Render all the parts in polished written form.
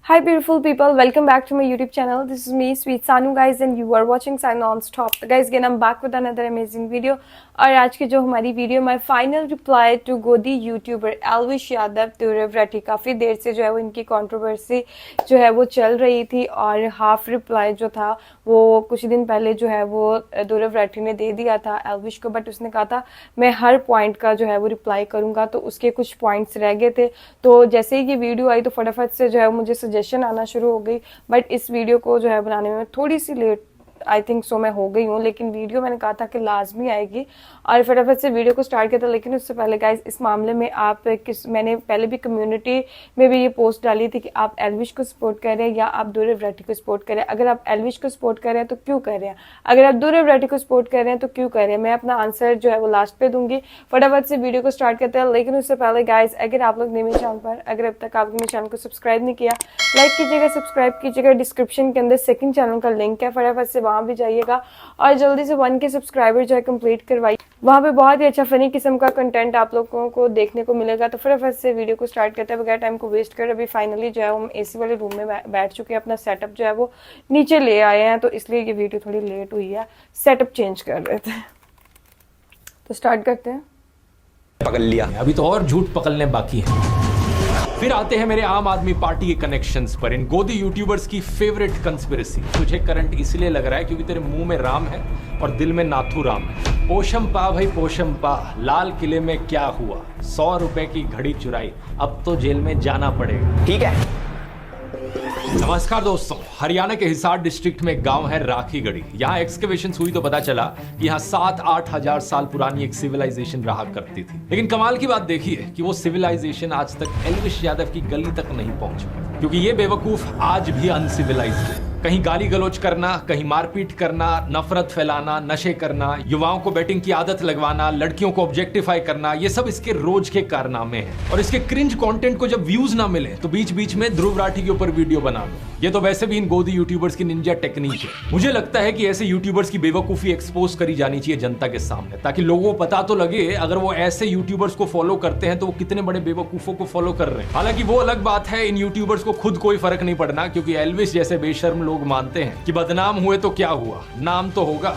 Hi beautiful people, welcome back to my YouTube channel. This is me, Sweet Sanu guys, and you are watching Sanu Non-Stop. So guys, again I'm back with another amazing video. और आज की जो हमारी video my final reply to गोदी YouTuber Elvish Yadav Dhruv Rathee. काफ़ी देर से जो है वो इनकी कंट्रोवर्सी जो है वो चल रही थी और हाफ रिप्लाई जो था वो कुछ दिन पहले जो है वो ध्रुव राठी ने दे दिया था एल्विश को, बट उसने कहा था मैं हर पॉइंट का जो है वो रिप्लाई करूंगा, तो उसके कुछ पॉइंट्स रह गए थे। तो जैसे ही ये वीडियो आई तो फटाफट से जो है मुझे सजेशन आना शुरू हो गई, बट इस वीडियो को जो है बनाने में थोड़ी सी लेट आई थिंक सो मैं हो गई हूँ, लेकिन वीडियो मैंने कहा था कि लाजमी आएगी और फटाफट से वीडियो को स्टार्ट किया था। लेकिन उससे पहले गाइज इस मामले में आप मैंने पहले भी कम्युनिटी में भी ये पोस्ट डाली थी कि आप एल्विश को सपोर्ट कर रहे हैं या आप ध्रुव राठी को सपोर्ट कर रहे हैं। अगर आप एल्विश को सपोर्ट कर रहे हैं तो क्यों कर रहे हैं, अगर आप ध्रुव राठी को सपोर्ट कर रहे हैं तो क्यों कर रहे हैं। मैं अपना आंसर जो है वो लास्ट पे दूंगी। फटाफट से वीडियो को स्टार्ट करते हैं। लेकिन उससे पहले गाइज अगर आप लोग मेरे चैनल पर अगर अब तक आपने मेरे चैनल को सब्सक्राइब नहीं किया, लाइक कीजिएगा, सब्सक्राइब कीजिएगा। डिस्क्रिप्शन के अंदर सेकंड चैनल का लिंक है, फटाफट से वहां भी जाइएगा और जल्दी से 1K सब्सक्राइबर जो है कंप्लीट करवाइए। वहां पे बहुत ही अच्छा फनी किस्म का कंटेंट आप लोगों को देखने को मिलेगा। तो फटाफट से वीडियो को स्टार्ट करते हैं बगैर टाइम को वेस्ट कर। अभी फाइनली जो है हम एसी वाले रूम में बैठ चुके हैं, अपना सेटअप जो है वो नीचे ले आए हैं, तो इसलिए ये वीडियो थोड़ी लेट हुई है, सेटअप चेंज कर रहे थे। तो स्टार्ट करते हैं। पकड़ लिया, अभी तो और झूठ पकड़ने बाकी है। फिर आते हैं मेरे आम आदमी पार्टी के कनेक्शंस पर। इन गोदी यूट्यूबर्स की फेवरेट कंस्पिरेसी, तुझे करंट इसलिए लग रहा है क्योंकि तेरे मुंह में राम है और दिल में नाथू राम है। पोशम पा भाई पोशम पा, लाल किले में क्या हुआ, 100 रुपए की घड़ी चुराई, अब तो जेल में जाना पड़ेगा। ठीक है। नमस्कार दोस्तों, हरियाणा के हिसार डिस्ट्रिक्ट में एक गांव है राखीगढ़ी। यहाँ एक्सकवेशन हुई तो पता चला कि यहाँ 7-8 हजार साल पुरानी एक सिविलाइजेशन रहा करती थी। लेकिन कमाल की बात देखिए कि वो सिविलाइजेशन आज तक एल्विश यादव की गली तक नहीं पहुंच पाई, क्योंकि ये बेवकूफ आज भी अनसिविलाइज्ड है। कहीं गाली गलौज करना, कहीं मारपीट करना, नफरत फैलाना, नशे करना, युवाओं को बेटिंग की आदत लगवाना, लड़कियों को ऑब्जेक्टिफाई करना, ये सब इसके रोज के कारनामे हैं। और इसके क्रिंज कंटेंट को जब व्यूज ना मिले तो बीच बीच में ध्रुव राठी के ऊपर वीडियो बना लो। ये तो वैसे भी इन गोदी यूट्यूबर्स की निंजा टेक्निक है। मुझे लगता है कि ऐसे यूट्यूबर्स की बेवकूफी एक्सपोज करी जानी चाहिए जनता के सामने, ताकि लोगों को पता तो लगे अगर वो ऐसे यूट्यूबर्स को फॉलो करते हैं तो वो कितने बड़े बेवकूफों को फॉलो कर रहे हैं। हालांकि वो अलग बात है, इन यूट्यूबर्स को खुद कोई फर्क नहीं पड़ना, क्योंकि एल्विश जैसे बेशर्म लोग मानते हैं कि बदनाम हुए तो क्या हुआ, नाम तो होगा।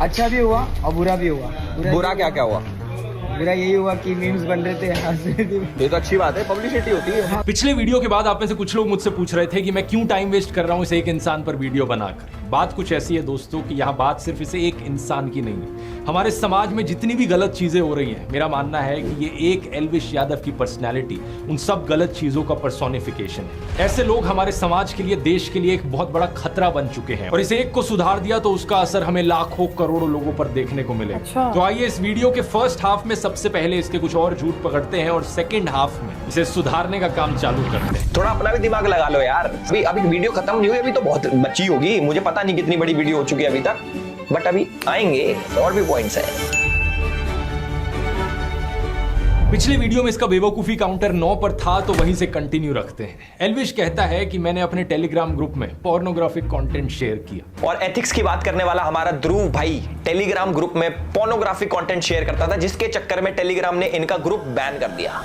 अच्छा भी हुआ और बुरा भी हुआ। बुरा क्या क्या हुआ? बुरा यही हुआ कि मीम्स बन रहे थे, हंस रहे थे। ये तो अच्छी बात है, पब्लिसिटी होती है। पिछले वीडियो के बाद आप में से कुछ लोग मुझसे पूछ रहे थे कि मैं क्यों टाइम वेस्ट कर रहा हूं इस एक इंसान पर वीडियो बनाकर। बात कुछ ऐसी है दोस्तों कि यहाँ बात सिर्फ इसे एक इंसान की नहीं है, हमारे समाज में जितनी भी गलत चीजें हो रही हैं, मेरा मानना है कि ये एक एल्विश यादव की पर्सनैलिटी उन सब गलत चीजों का पर्सोनिफिकेशन है। ऐसे लोग हमारे समाज के लिए, देश के लिए एक बहुत बड़ा खतरा बन चुके हैं, और इसे एक को सुधार दिया तो उसका असर हमें लाखों करोड़ों लोगों पर देखने को मिलेगा। अच्छा। तो आइए इस वीडियो के फर्स्ट हाफ में सबसे पहले इसके कुछ और झूठ पकड़ते हैं और सेकंड हाफ में इसे सुधारने का काम चालू करते हैं। थोड़ा अपना भी दिमाग लगा लो यार। अभी वीडियो खत्म नहीं हुई, अभी तो बहुत बची होगी। मुझे पता नहीं कितनी बड़ी वीडियो हो चुकी है अभी तक, बट अभी आएंगे और भी पॉइंट्स हैं। पिछले वीडियो में इसका बेवकूफी काउंटर 9 पर था, तो वहीं से कंटिन्यू रखते हैं। एल्विश कहता है कि मैंने अपने टेलीग्राम ग्रुप में पोर्नोग्राफिक कंटेंट शेयर किया। और एथिक्स की बात करने वाला हमारा ध्रुव भाई टेलीग्राम ग्रुप में पोर्नोग्राफिक कंटेंट शेयर करता था, जिसके चक्कर में टेलीग्राम ने इनका ग्रुप बैन कर दिया।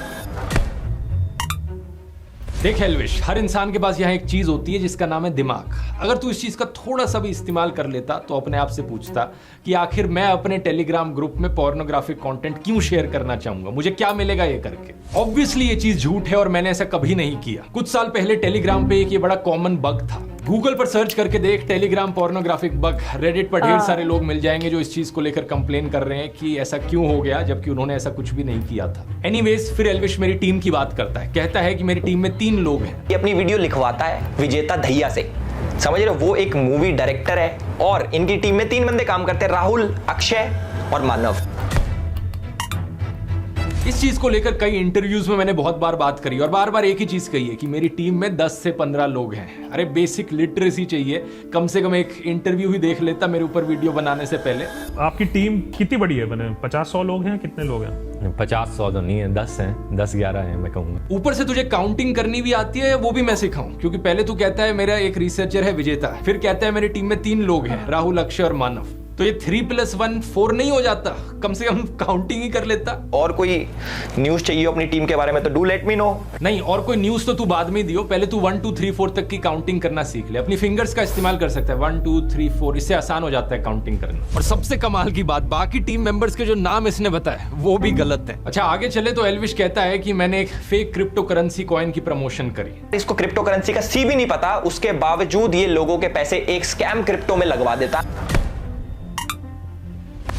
देख एल्विश, हर इंसान के पास यहाँ एक चीज होती है जिसका नाम है दिमाग। अगर तू इस चीज का थोड़ा सा भी इस्तेमाल कर लेता तो अपने आप से पूछता कि आखिर मैं अपने टेलीग्राम ग्रुप में पोर्नोग्राफिक कंटेंट क्यों शेयर करना चाहूंगा, मुझे क्या मिलेगा ये करके। ऑब्वियसली ये चीज झूठ है और मैंने ऐसा कभी नहीं किया। कुछ साल पहले टेलीग्राम पे एक ये बड़ा कॉमन बग था। गूगल पर सर्च करके देख टेलीग्राम पोर्नोग्राफिक बग, रेडिट पर ढेर सारे लोग मिल जाएंगे जो इस चीज को लेकर कंप्लेन कर रहे हैं कि ऐसा क्यों हो गया, जबकि उन्होंने ऐसा कुछ भी नहीं किया था। एनीवेज, फिर एल्विश मेरी टीम की बात करता है। कहता है कि मेरी टीम में 3 लोग हैं। ये अपनी वीडियो लिखवाता है विजेता धैया से, समझ रहे हो? वो एक मूवी डायरेक्टर है और इनकी टीम में 3 बंदे काम करते हैं, राहुल, अक्षय और मानव। इस चीज को लेकर कई इंटरव्यूज में मैंने बहुत बार बात करी और बार बार एक ही चीज कही है कि मेरी टीम में 10 से 15 लोग हैं। अरे बेसिक लिटरेसी चाहिए, कम से कम एक इंटरव्यू ही देख लेता मेरे ऊपर वीडियो बनाने से पहले। आपकी टीम कितनी बड़ी है? मैंने 50-100 लोग हैं, कितने लोग हैं? 50-100 तो नहीं है, 10 हैं, 10-11 हैं मैं कहूँगा। ऊपर से तुझे काउंटिंग करनी भी आती है, वो भी मैं सिखाऊं? क्योंकि पहले तू कहता है मेरा एक रिसर्चर है विजेता, फिर कहता है मेरी टीम में 3 लोग हैं, राहुल, अक्षय और मानव। तो ये 3+1 4 नहीं हो जाता? कम से कम काउंटिंग ही कर लेता। और कोई न्यूज चाहिए अपनी टीम के बारे में तो डू लेट मी नो। नहीं, और कोई न्यूज तो तू बाद में दियो, पहले तू 1 2 3 4 तक की काउंटिंग करना सीख ले। अपनी फिंगर्स का इस्तेमाल कर सकता है, 1 2 3 4, इससे आसान हो जाता है काउंटिंग करना। और सबसे कमाल की बात, बाकी टीम मेंबर्स के जो नाम इसने बताए वो भी गलत है। अच्छा आगे चले तो एल्विश कहता है कि मैंने एक फेक क्रिप्टो करेंसी कॉइन की प्रमोशन करी। इसको क्रिप्टो करेंसी का सी भी नहीं पता, उसके बावजूद ये लोगों के पैसे एक स्कैम क्रिप्टो में लगवा देता।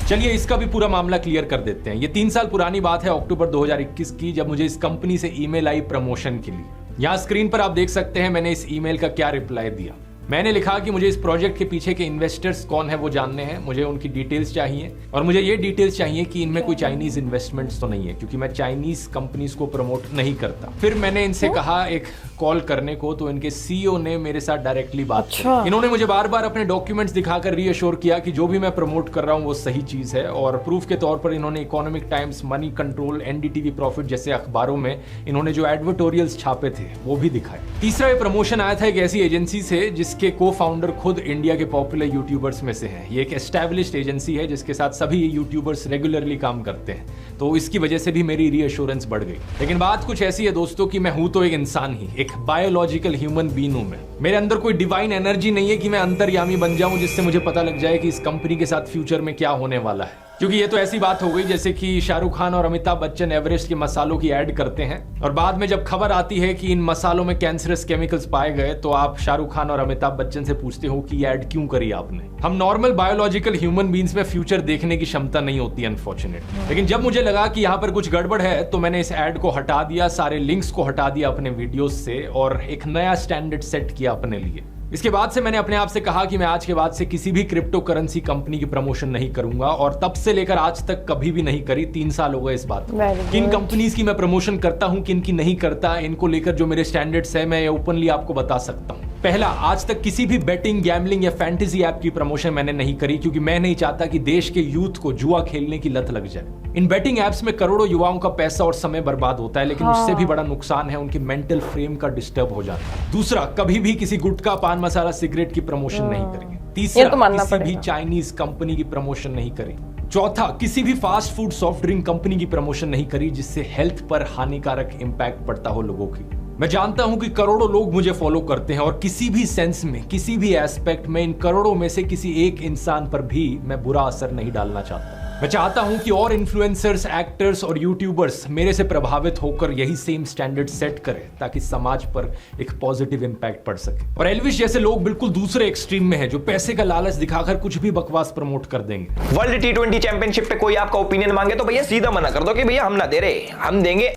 चलिए इसका भी पूरा मामला क्लियर कर देते हैं। ये 3 साल पुरानी बात है, अक्टूबर 2021 की, जब मुझे इस कंपनी से ईमेल आई प्रमोशन के लिए। यहां स्क्रीन पर आप देख सकते हैं मैंने इस ईमेल का क्या रिप्लाई दिया। मैंने लिखा कि मुझे इस प्रोजेक्ट के पीछे के इन्वेस्टर्स कौन है वो जानने हैं, मुझे उनकी डिटेल्स चाहिए और मुझे ये डिटेल्स चाहिए कि इनमें कोई चाइनीज इन्वेस्टमेंट्स तो नहीं है, क्योंकि मैं चाइनीज कंपनीज को प्रमोट नहीं करता। फिर मैंने इनसे कहा एक कॉल करने को, तो इनके सीईओ ने मेरे साथ डायरेक्टली बात की। इन्होंने मुझे बार बार अपने डॉक्यूमेंट्स दिखाकर रीअश्योर किया कि जो भी मैं प्रमोट कर रहा हूँ वो सही चीज है, और प्रूफ के तौर पर इन्होंने economic times, money control, NDTV profit जैसे अखबारों में इन्होंने जो एडवर्टोरियल्स छापे थे वो भी दिखाए। तीसरा ये प्रमोशन आया था एक ऐसी एजेंसी से जिसके को फाउंडर खुद इंडिया के पॉपुलर यूट्यूबर्स में से हैं। ये एक एस्टैब्लिश्ड एजेंसी है जिसके साथ सभी यूट्यूबर्स रेगुलरली काम करते हैं, तो इसकी वजह से भी मेरी रीअश्योरेंस बढ़ गई। लेकिन बात कुछ ऐसी है दोस्तों कि मैं हूं तो एक इंसान ही, एक बायोलॉजिकल ह्यूमन बीइंग हूं मैं। मेरे अंदर कोई डिवाइन एनर्जी नहीं है कि मैं अंतर्यामी बन जाऊं जिससे मुझे पता लग जाए कि इस कंपनी के साथ फ्यूचर में क्या होने वाला है। क्योंकि ये तो ऐसी बात हो गई जैसे कि शाहरुख खान और अमिताभ बच्चन एवरेस्ट के मसालों की ऐड करते हैं और बाद में जब खबर आती है कि इन मसालों में कैंसरस केमिकल्स पाए गए तो आप शाहरुख खान और अमिताभ बच्चन से पूछते हो कि ये ऐड क्यों करी आपने। हम नॉर्मल बायोलॉजिकल ह्यूमन बीइंग्स में फ्यूचर देखने की क्षमता नहीं होती अनफॉर्चुनेटली। लेकिन जब मुझे लगा कि यहाँ पर कुछ गड़बड़ है तो मैंने इस ऐड को हटा दिया, सारे लिंक्स को हटा दिया अपने वीडियोस से और एक नया स्टैंडर्ड सेट किया अपने लिए। इसके बाद से मैंने अपने आप से कहा कि मैं आज के बाद से किसी भी क्रिप्टो करेंसी कंपनी की प्रमोशन नहीं करूंगा, और तब से लेकर आज तक कभी भी नहीं करी। 3 साल हो गए इस बात को। किन कंपनीज की मैं प्रमोशन करता हूं, किन की नहीं करता, इनको लेकर जो मेरे स्टैंडर्ड्स है मैं ओपनली आपको बता सकता हूं। पहला, आज तक किसी भी बेटिंग, गैम्बलिंग या फैंटेसी ऐप की प्रमोशन मैंने नहीं करी, क्योंकि मैं नहीं चाहता कि देश के यूथ को जुआ खेलने की लत लग जाए। इन बेटिंग ऐप्स में करोड़ों युवाओं का पैसा और समय बर्बाद होता है, लेकिन उससे भी बड़ा नुकसान है उनके मेंटल फ्रेम का डिस्टर्ब हो जाता है। दूसरा, कभी भी किसी गुटखा, पान मसाला, सिगरेट की प्रमोशन नहीं करेंगे। तीसरा, किसी भी चाइनीज कंपनी की प्रमोशन नहीं करी। चौथा, किसी भी fast food, soft drink company की प्रमोशन नहीं करी जिससे हेल्थ पर हानिकारक इंपैक्ट पड़ता हो लोगों की। मैं जानता हूं कि करोड़ों लोग मुझे फॉलो करते हैं और किसी भी सेंस में, किसी भी एस्पेक्ट में इन करोड़ों में से किसी एक इंसान पर भी मैं बुरा असर नहीं डालना चाहता। मैं चाहता हूं कि और इन्फ्लुएंसर्स, एक्टर्स और यूट्यूबर्स मेरे से प्रभावित होकर यही सेम स्टैंडर्ड सेट करें ताकि समाज पर एक पॉजिटिव इंपैक्ट पड़ सके। और एल्विश जैसे लोग बिल्कुल दूसरे एक्सट्रीम में हैं जो पैसे का लालच दिखाकर कुछ भी बकवास प्रमोट कर देंगे। वर्ल्ड T20 चैंपियनशिप पे कोई आपका ओपिनियन मांगे तो भैया सीधा मना कर दो कि भैया हम ना दे रहे, हम देंगे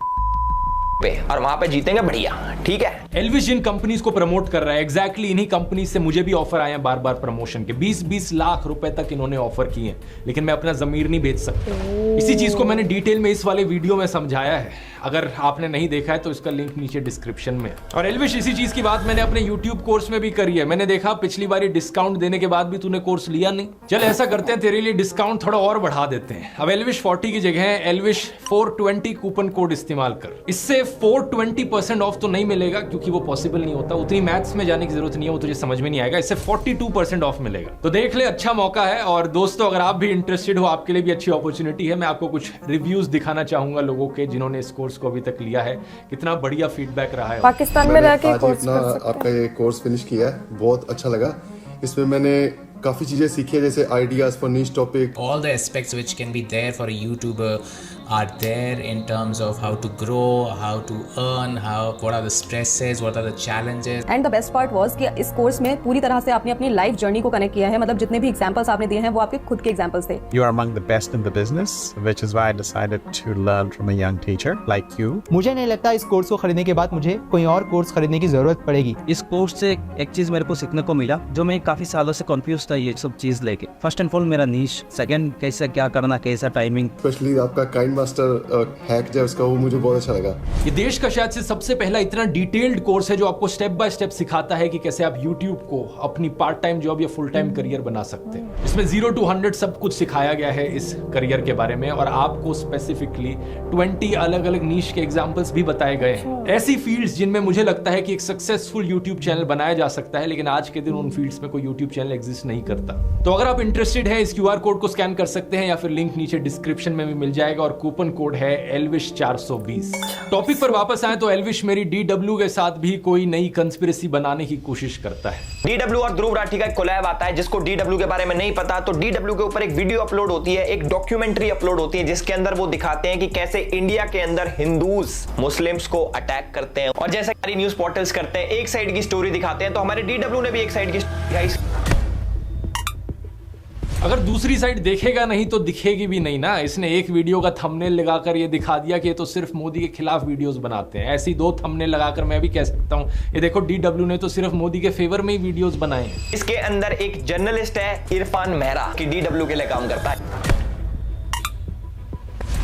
पे और वहां पे जीतेंगे बढ़िया, ठीक है। एल्विश जिन कंपनीज को प्रमोट कर रहा है एग्जैक्टली इन्हीं कंपनीज से मुझे भी ऑफर आए हैं बार बार प्रमोशन के। 20-20 लाख रुपए तक इन्होंने ऑफर किए हैं, लेकिन मैं अपना जमीर नहीं बेच सकता। इसी चीज को मैंने डिटेल में इस वाले वीडियो में समझाया है, अगर आपने नहीं देखा है तो इसका लिंक नीचे डिस्क्रिप्शन में है। और एल्विश, इसी चीज की बात मैंने अपने YouTube कोर्स में भी करी है। मैंने देखा पिछली बार डिस्काउंट देने के बाद भी तूने कोर्स लिया नहीं। चल ऐसा करते हैं, तेरे लिए डिस्काउंट थोड़ा और बढ़ा देते हैं। अब एल्विश 40 की जगह एल्विश 420 कूपन कोड इस्तेमाल कर। इससे 420% ऑफ तो नहीं मिलेगा क्योंकि वो पॉसिबल नहीं होता, उतनी मैथ्स में जाने की जरूरत नहीं है, वो तुझे समझ में नहीं आएगा। इससे 42% ऑफ मिलेगा, तो देख ले, अच्छा मौका है। और दोस्तों, अगर आप भी इंटरेस्टेड हो, आपके लिए भी अच्छी अपॉर्चुनिटी है। मैं आपको कुछ रिव्यूज दिखाना चाहूंगा लोगों के जिन्होंने इस कोर्स को अभी तक लिया है, कितना बढ़िया फीडबैक रहा है। पाकिस्तान में रह के कोर्स अपना आपका ये कोर्स फिनिश किया है, बहुत अच्छा लगा। इसमें मैंने काफी चीजें सीखी है, जैसे ideas for niche topic. All the aspects which can be there for a YouTuber are there in terms of how to grow, how to earn, what are the stresses, what are the challenges. And the best part was कि इस course में पूरी तरह से आपने अपनी life journey को connect किया है, मतलब जितने भी एग्जांपल्स आपने दिए हैं वो आपके खुद के एग्जांपल्स थे। You are among the best in the business, which is why I decided to learn from a young teacher like you. मुझे नहीं लगता इस कोर्स को खरीदने के बाद मुझे कोई और कोर्स खरीदने की जरूरत पड़ेगी। इस कोर्स से एक चीज मेरे को सीखने को मिला जो मैं काफी सालों से कंफ्यूज था ये सब चीज लेके। फर्स्ट एंड फॉरमोस्ट मेरा नीश, सेकंड कैसे क्या करना, कैसा टाइमिंग, स्पेशली आपका काइंड मास्टर हैक जो है उसका, वो मुझे बहुत अच्छा लगा। ये देश का शायद से सबसे पहला इतना डिटेल्ड कोर्स है जो आपको स्टेप बाय स्टेप सिखाता है कि कैसे आप YouTube को अपनी पार्ट टाइम जॉब या फुल टाइम करियर बना सकते हैं। इसमें 0 to 100 सब कुछ सिखाया गया है इस करियर के बारे में, और आपको स्पेसिफिकली 20 अलग अलग नीश के एग्जांपल्स भी बताए गए हैं। ऐसी फील्ड्स जिनमें मुझे लगता है कि एक सक्सेसफुल यूट्यूब चैनल बनाया जा सकता है, लेकिन आज के दिन उन फील्ड्स में कोई यूट्यूब चैनल एग्जिस्ट नहीं करता। तो अगर आप इंटरेस्टेड हैं, इस QR कोड को स्कैन कर सकते हैं या फिर लिंक नीचे डिस्क्रिप्शन में भी मिल जाएगा और कूपन कोड है ELVISH420। टॉपिक पर वापस आए तो एल्विश मेरी DW के साथ भी कोई नई कंस्पिरेसी बनाने की कोशिश करता है। DW और ध्रुव राठी का एक कोलैब आता है। जिसको DW के बारे में नहीं पता तो DW के ऊपर एक वीडियो अपलोड होती है, एक डॉक्यूमेंट्री अपलोड होती है, जिसके अंदर वो दिखाते हैं कि कैसे इंडिया के अंदर हिंदूज मुस्लिम्स को अटैक करते हैं। और जैसे हमारी न्यूज पोर्टल्स करते हैं, एक साइड की स्टोरी दिखाते हैं, तो हमारे DW ने भी एक साइड की दिखाई। अगर दूसरी साइड देखेगा नहीं तो दिखेगी भी नहीं ना। इसने एक वीडियो का थंबनेल लगाकर ये दिखा दिया कि ये तो सिर्फ मोदी के खिलाफ वीडियोस बनाते हैं। ऐसी 2 थंबनेल लगाकर मैं भी कह सकता हूं ये देखो DW ने तो सिर्फ मोदी के फेवर में ही वीडियोस बनाए हैं। इसके अंदर एक जर्नलिस्ट है इरफान मेहरा कि DW के लिए काम करता है।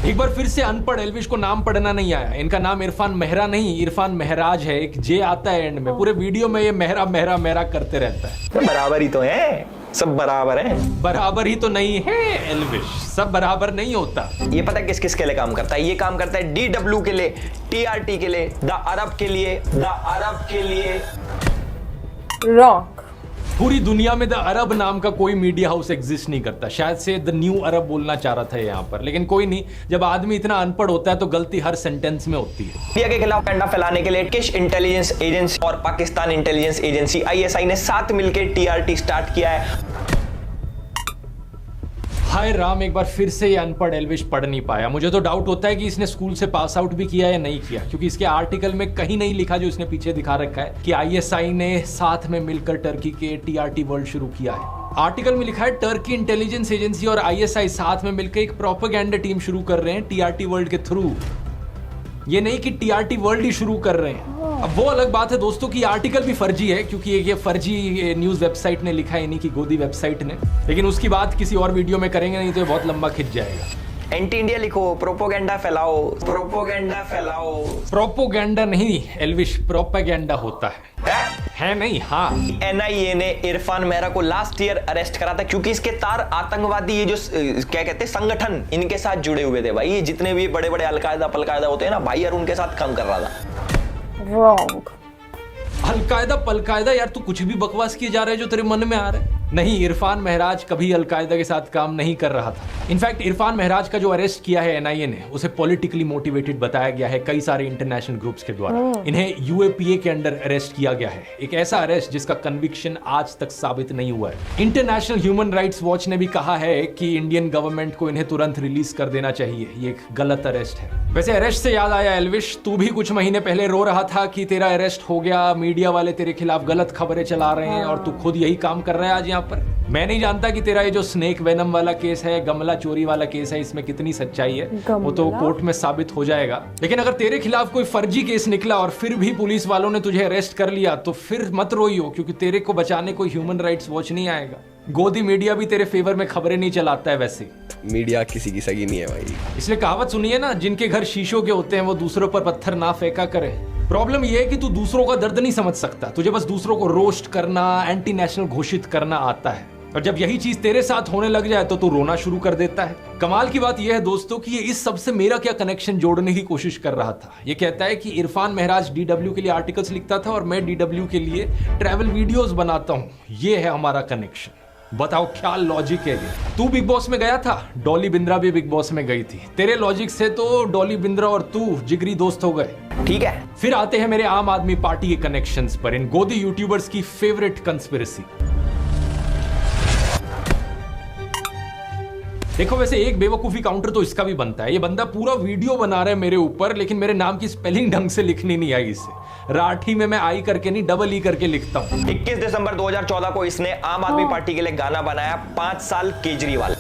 एक बार फिर से अनपढ़ एल्विश को नाम पढ़ना नहीं आया। इनका नाम इरफान मेहरा नहीं, इरफान महराज है। एक जे आता है एंड में। पूरे वीडियो में ये मेहरा मेहरा मेहरा करते रहता है। बराबर ही तो है, सब बराबर है। बराबर ही तो नहीं है एल्विश, सब बराबर नहीं होता। ये पता है किस किस के लिए काम करता है? ये काम करता है DW के लिए, TRT के लिए, द अरब के लिए, द अरब के लिए। रॉन्ग। पूरी दुनिया में द अरब नाम का कोई मीडिया हाउस एग्जिस्ट नहीं करता। शायद से द न्यू अरब बोलना चाह रहा था यहाँ पर, लेकिन कोई नहीं। जब आदमी इतना अनपढ़ होता है तो गलती हर सेंटेंस में होती है। इंडिया के खिलाफ कंडा फैलाने के लिए टर्किश इंटेलिजेंस एजेंसी और पाकिस्तान इंटेलिजेंस एजेंसी ISI ने साथ मिलकर TRT स्टार्ट किया है। हाय राम, एक बार फिर से ये अनपढ़ एल्विश पढ़ नहीं पाया। मुझे तो डाउट होता है कि इसने स्कूल से पास आउट भी किया या नहीं किया, क्योंकि इसके आर्टिकल में कहीं नहीं लिखा जो इसने पीछे दिखा रखा है कि ISI ने साथ में मिलकर टर्की के TRT वर्ल्ड शुरू किया है। आर्टिकल में लिखा है टर्की इंटेलिजेंस एजेंसी और ISI साथ में मिलकर एक प्रोपेगेंडा टीम शुरू कर रहे हैं TRT वर्ल्ड के थ्रू। ये नहीं कि TRT वर्ल्ड ही शुरू कर रहे हैं। अब वो अलग बात है दोस्तों कि आर्टिकल भी फर्जी है, क्योंकि ये फर्जी न्यूज वेबसाइट ने लिखा है, इन्हीं की गोदी वेबसाइट ने। लेकिन उसकी बात किसी और वीडियो में करेंगे, नहीं तो ये बहुत लंबा खिंच जाएगा। एंटी इंडिया लिखो, प्रोपोगेंडा फैलाओ, प्रोपोगेंडा फैलाओ। प्रोपोगेंडा नहीं एल्विश, प्रोपेगेंडा होता है नहीं। हाँ, NIA ने इरफान मेहरा को लास्ट ईयर अरेस्ट करा था, क्योंकि इसके तार आतंकवादी ये जो क्या कहते हैं संगठन, इनके साथ जुड़े हुए थे भाई। ये जितने भी बड़े बड़े अलकायदा पलकायदा होते हैं ना भाई, यार उनके साथ काम कर रहा था। रॉन्ग। अलकायदा पलकायदा यार, तू कुछ भी बकवास किए जा रहा है जो तेरे मन में आ रहा है। नहीं, इरफान महराज कभी अलकायदा के साथ काम नहीं कर रहा था। इनफैक्ट इरफान महराज का जो अरेस्ट किया है NIA ने, उसे पॉलिटिकली मोटिवेटेड बताया गया है कई सारे इंटरनेशनल ग्रुप्स के द्वारा। इन्हें UAPA के अंडर अरेस्ट किया गया है, एक ऐसा अरेस्ट जिसका कन्विक्शन आज तक साबित नहीं हुआ है। इंटरनेशनल ह्यूमन राइट्स वॉच ने भी कहा है कि इंडियन गवर्नमेंट को इन्हें तुरंत रिलीज कर देना चाहिए। ये एक गलत अरेस्ट है। वैसे अरेस्ट से याद आया एल्विश, तू भी कुछ महीने पहले रो रहा था कि तेरा अरेस्ट हो गया, मीडिया वाले तेरे खिलाफ गलत खबरें चला रहे हैं, और तू खुद यही काम कर रहा है आज यहाँ पर। मैं नहीं जानता कि तेरा ये जो स्नेक वेनम वाला केस है, गमला चोरी वाला केस है, इसमें कितनी सच्चाई है, वो तो कोर्ट में साबित हो जाएगा। लेकिन अगर तेरे खिलाफ कोई फर्जी केस निकला और फिर भी पुलिस वालों ने तुझे अरेस्ट कर लिया, तो फिर मत रोइयो, क्योंकि तेरे को बचाने कोई ह्यूमन राइट्स वॉच नहीं आएगा। गोदी मीडिया भी तेरे फेवर में खबरें नहीं चलाता है। वैसे मीडिया किसी की सगी नहीं है भाई। इसलिए कहावत सुनिए ना, जिनके घर शीशों के होते हैं वो दूसरों पर पत्थर ना फेंका करे। प्रॉब्लम यह है कि तू दूसरों का दर्द नहीं समझ सकता, तुझे बस दूसरों को रोस्ट करना, एंटी नेशनल घोषित करना आता है। और जब यही चीज तेरे साथ होने लग जाए तो तू रोना शुरू कर देता है। कमाल की बात यह है दोस्तों कि ये इस सब से मेरा क्या कनेक्शन जोड़ने की कोशिश कर रहा था। ये कहता है कि इरफान महराज DW के लिए आर्टिकल्स लिखता था और मैं DW के लिए ट्रैवल वीडियोस बनाता हूं। ये है हमारा कनेक्शन। बताओ क्या लॉजिक है ये? तू बिग बॉस में गया था, डॉली बिंद्रा भी बिग बॉस में गई थी। तेरे लॉजिक से तो डॉली बिंद्रा और तू जिगरी दोस्त हो गए। ठीक है, फिर आते हैं मेरे आम आदमी पार्टी के कनेक्शंस पर, इन गोदी यूट्यूबर्स की फेवरेट कंस्पिरेसी। देखो वैसे एक बेवकूफी काउंटर तो इसका भी बनता है। ये बंदा पूरा वीडियो बना रहा है मेरे ऊपर, लेकिन मेरे नाम की स्पेलिंग ढंग से लिखनी नहीं आई इसे। राठी में मैं आई करके नहीं, डबल ई करके लिखता हूं। 21 दिसंबर 2014 को इसने आम आदमी पार्टी के लिए गाना बनाया, 5 साल केजरीवाल।